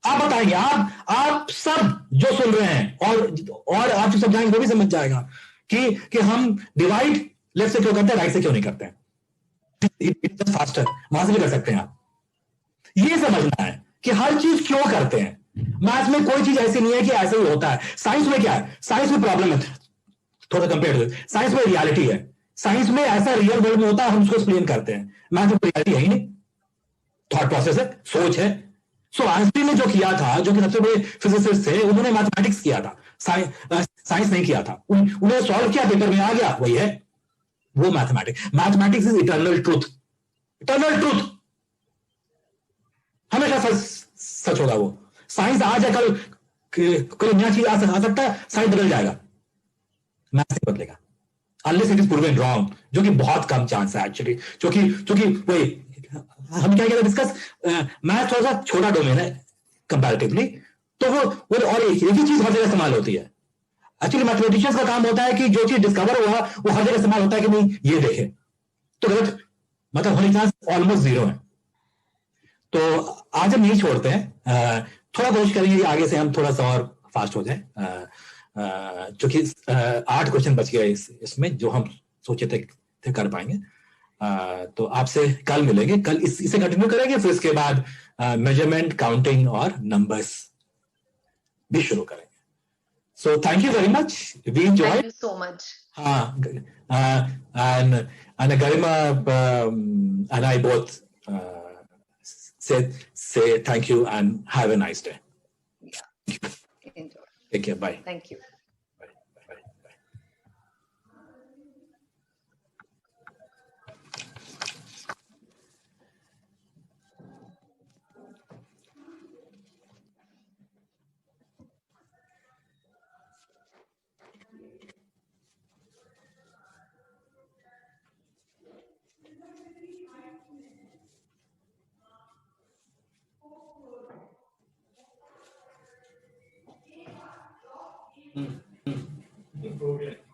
आप बताएंगे, आप सब जो सुन रहे हैं और आप जो समझाएंगे वो भी समझ जाएगा कि हम डिवाइड लेफ्ट से क्यों करते हैं, राइट से क्यों नहीं करते हैं। इट्स फास्टर, वहां से भी कर सकते हैं आप। ये समझना है कि हर चीज क्यों करते हैं। मैथ्स में कोई चीज ऐसी नहीं है कि ऐसे ही होता है। साइंस में क्या है, साइंस में प्रॉब्लम है थोड़ा कंपेयर, साइंस में रियलिटी है, साइंस में ऐसा रियल वर्ल्ड में होता है, हम उसको एक्सप्लेन करते हैं। मैथ में रियलिटी है ही नहीं, थॉट प्रोसेस है, सोच है। सो आइंस्टीन ने जो किया था, जो कि सबसे बड़े फिजिसिस्ट थे, उन्होंने मैथमेटिक्स किया था, साइंस नहीं किया था। उन्हें सॉल्व किया, पेपर में आ गया, वही है वो mathematics. Mathematics is eternal truth, eternal truth, हमेशा सच होगा वो। साइंस आज है, कल नया चीज आ सकता है, साइंस बदल जाएगा, मैथ नहीं बदलेगा unless it is proven wrong, जो कि बहुत कम चांस है एक्चुअली। क्योंकि वही हम क्या कहते हैं डिस्कस, मैथ थोड़ा सा छोटा डोमेन है कंपैरेटिवली, तो वो और एक ही चीज हर जगह इस्तेमाल होती है। एक्चुअली मैथमेटिशियंस का काम होता है कि जो चीज डिस्कवर हुआ वो हर जगह इस्तेमाल होता है कि नहीं, ये देखे तो गलत, मतलब होने चांस ऑलमोस्ट जीरो है। तो आज हम यही छोड़ते हैं, थोड़ा कोशिश करेंगे कि आगे से हम थोड़ा सा और फास्ट हो जाए, क्योंकि 8 क्वेश्चन बच गए इसमें जो हम सोचे थे कर पाएंगे। तो आपसे कल मिलेंगे, कल इसे कंटिन्यू करेंगे, फिर इसके बाद मेजरमेंट, काउंटिंग और नंबर्स भी शुरू करेंगे। So thank you very much, we enjoy. Thank you so much. हाँ, and Garima and I both say thank you and have a nice day. Yeah, enjoy. Take care. Bye. Thank you. Bye. Bye. Bye. Improve it.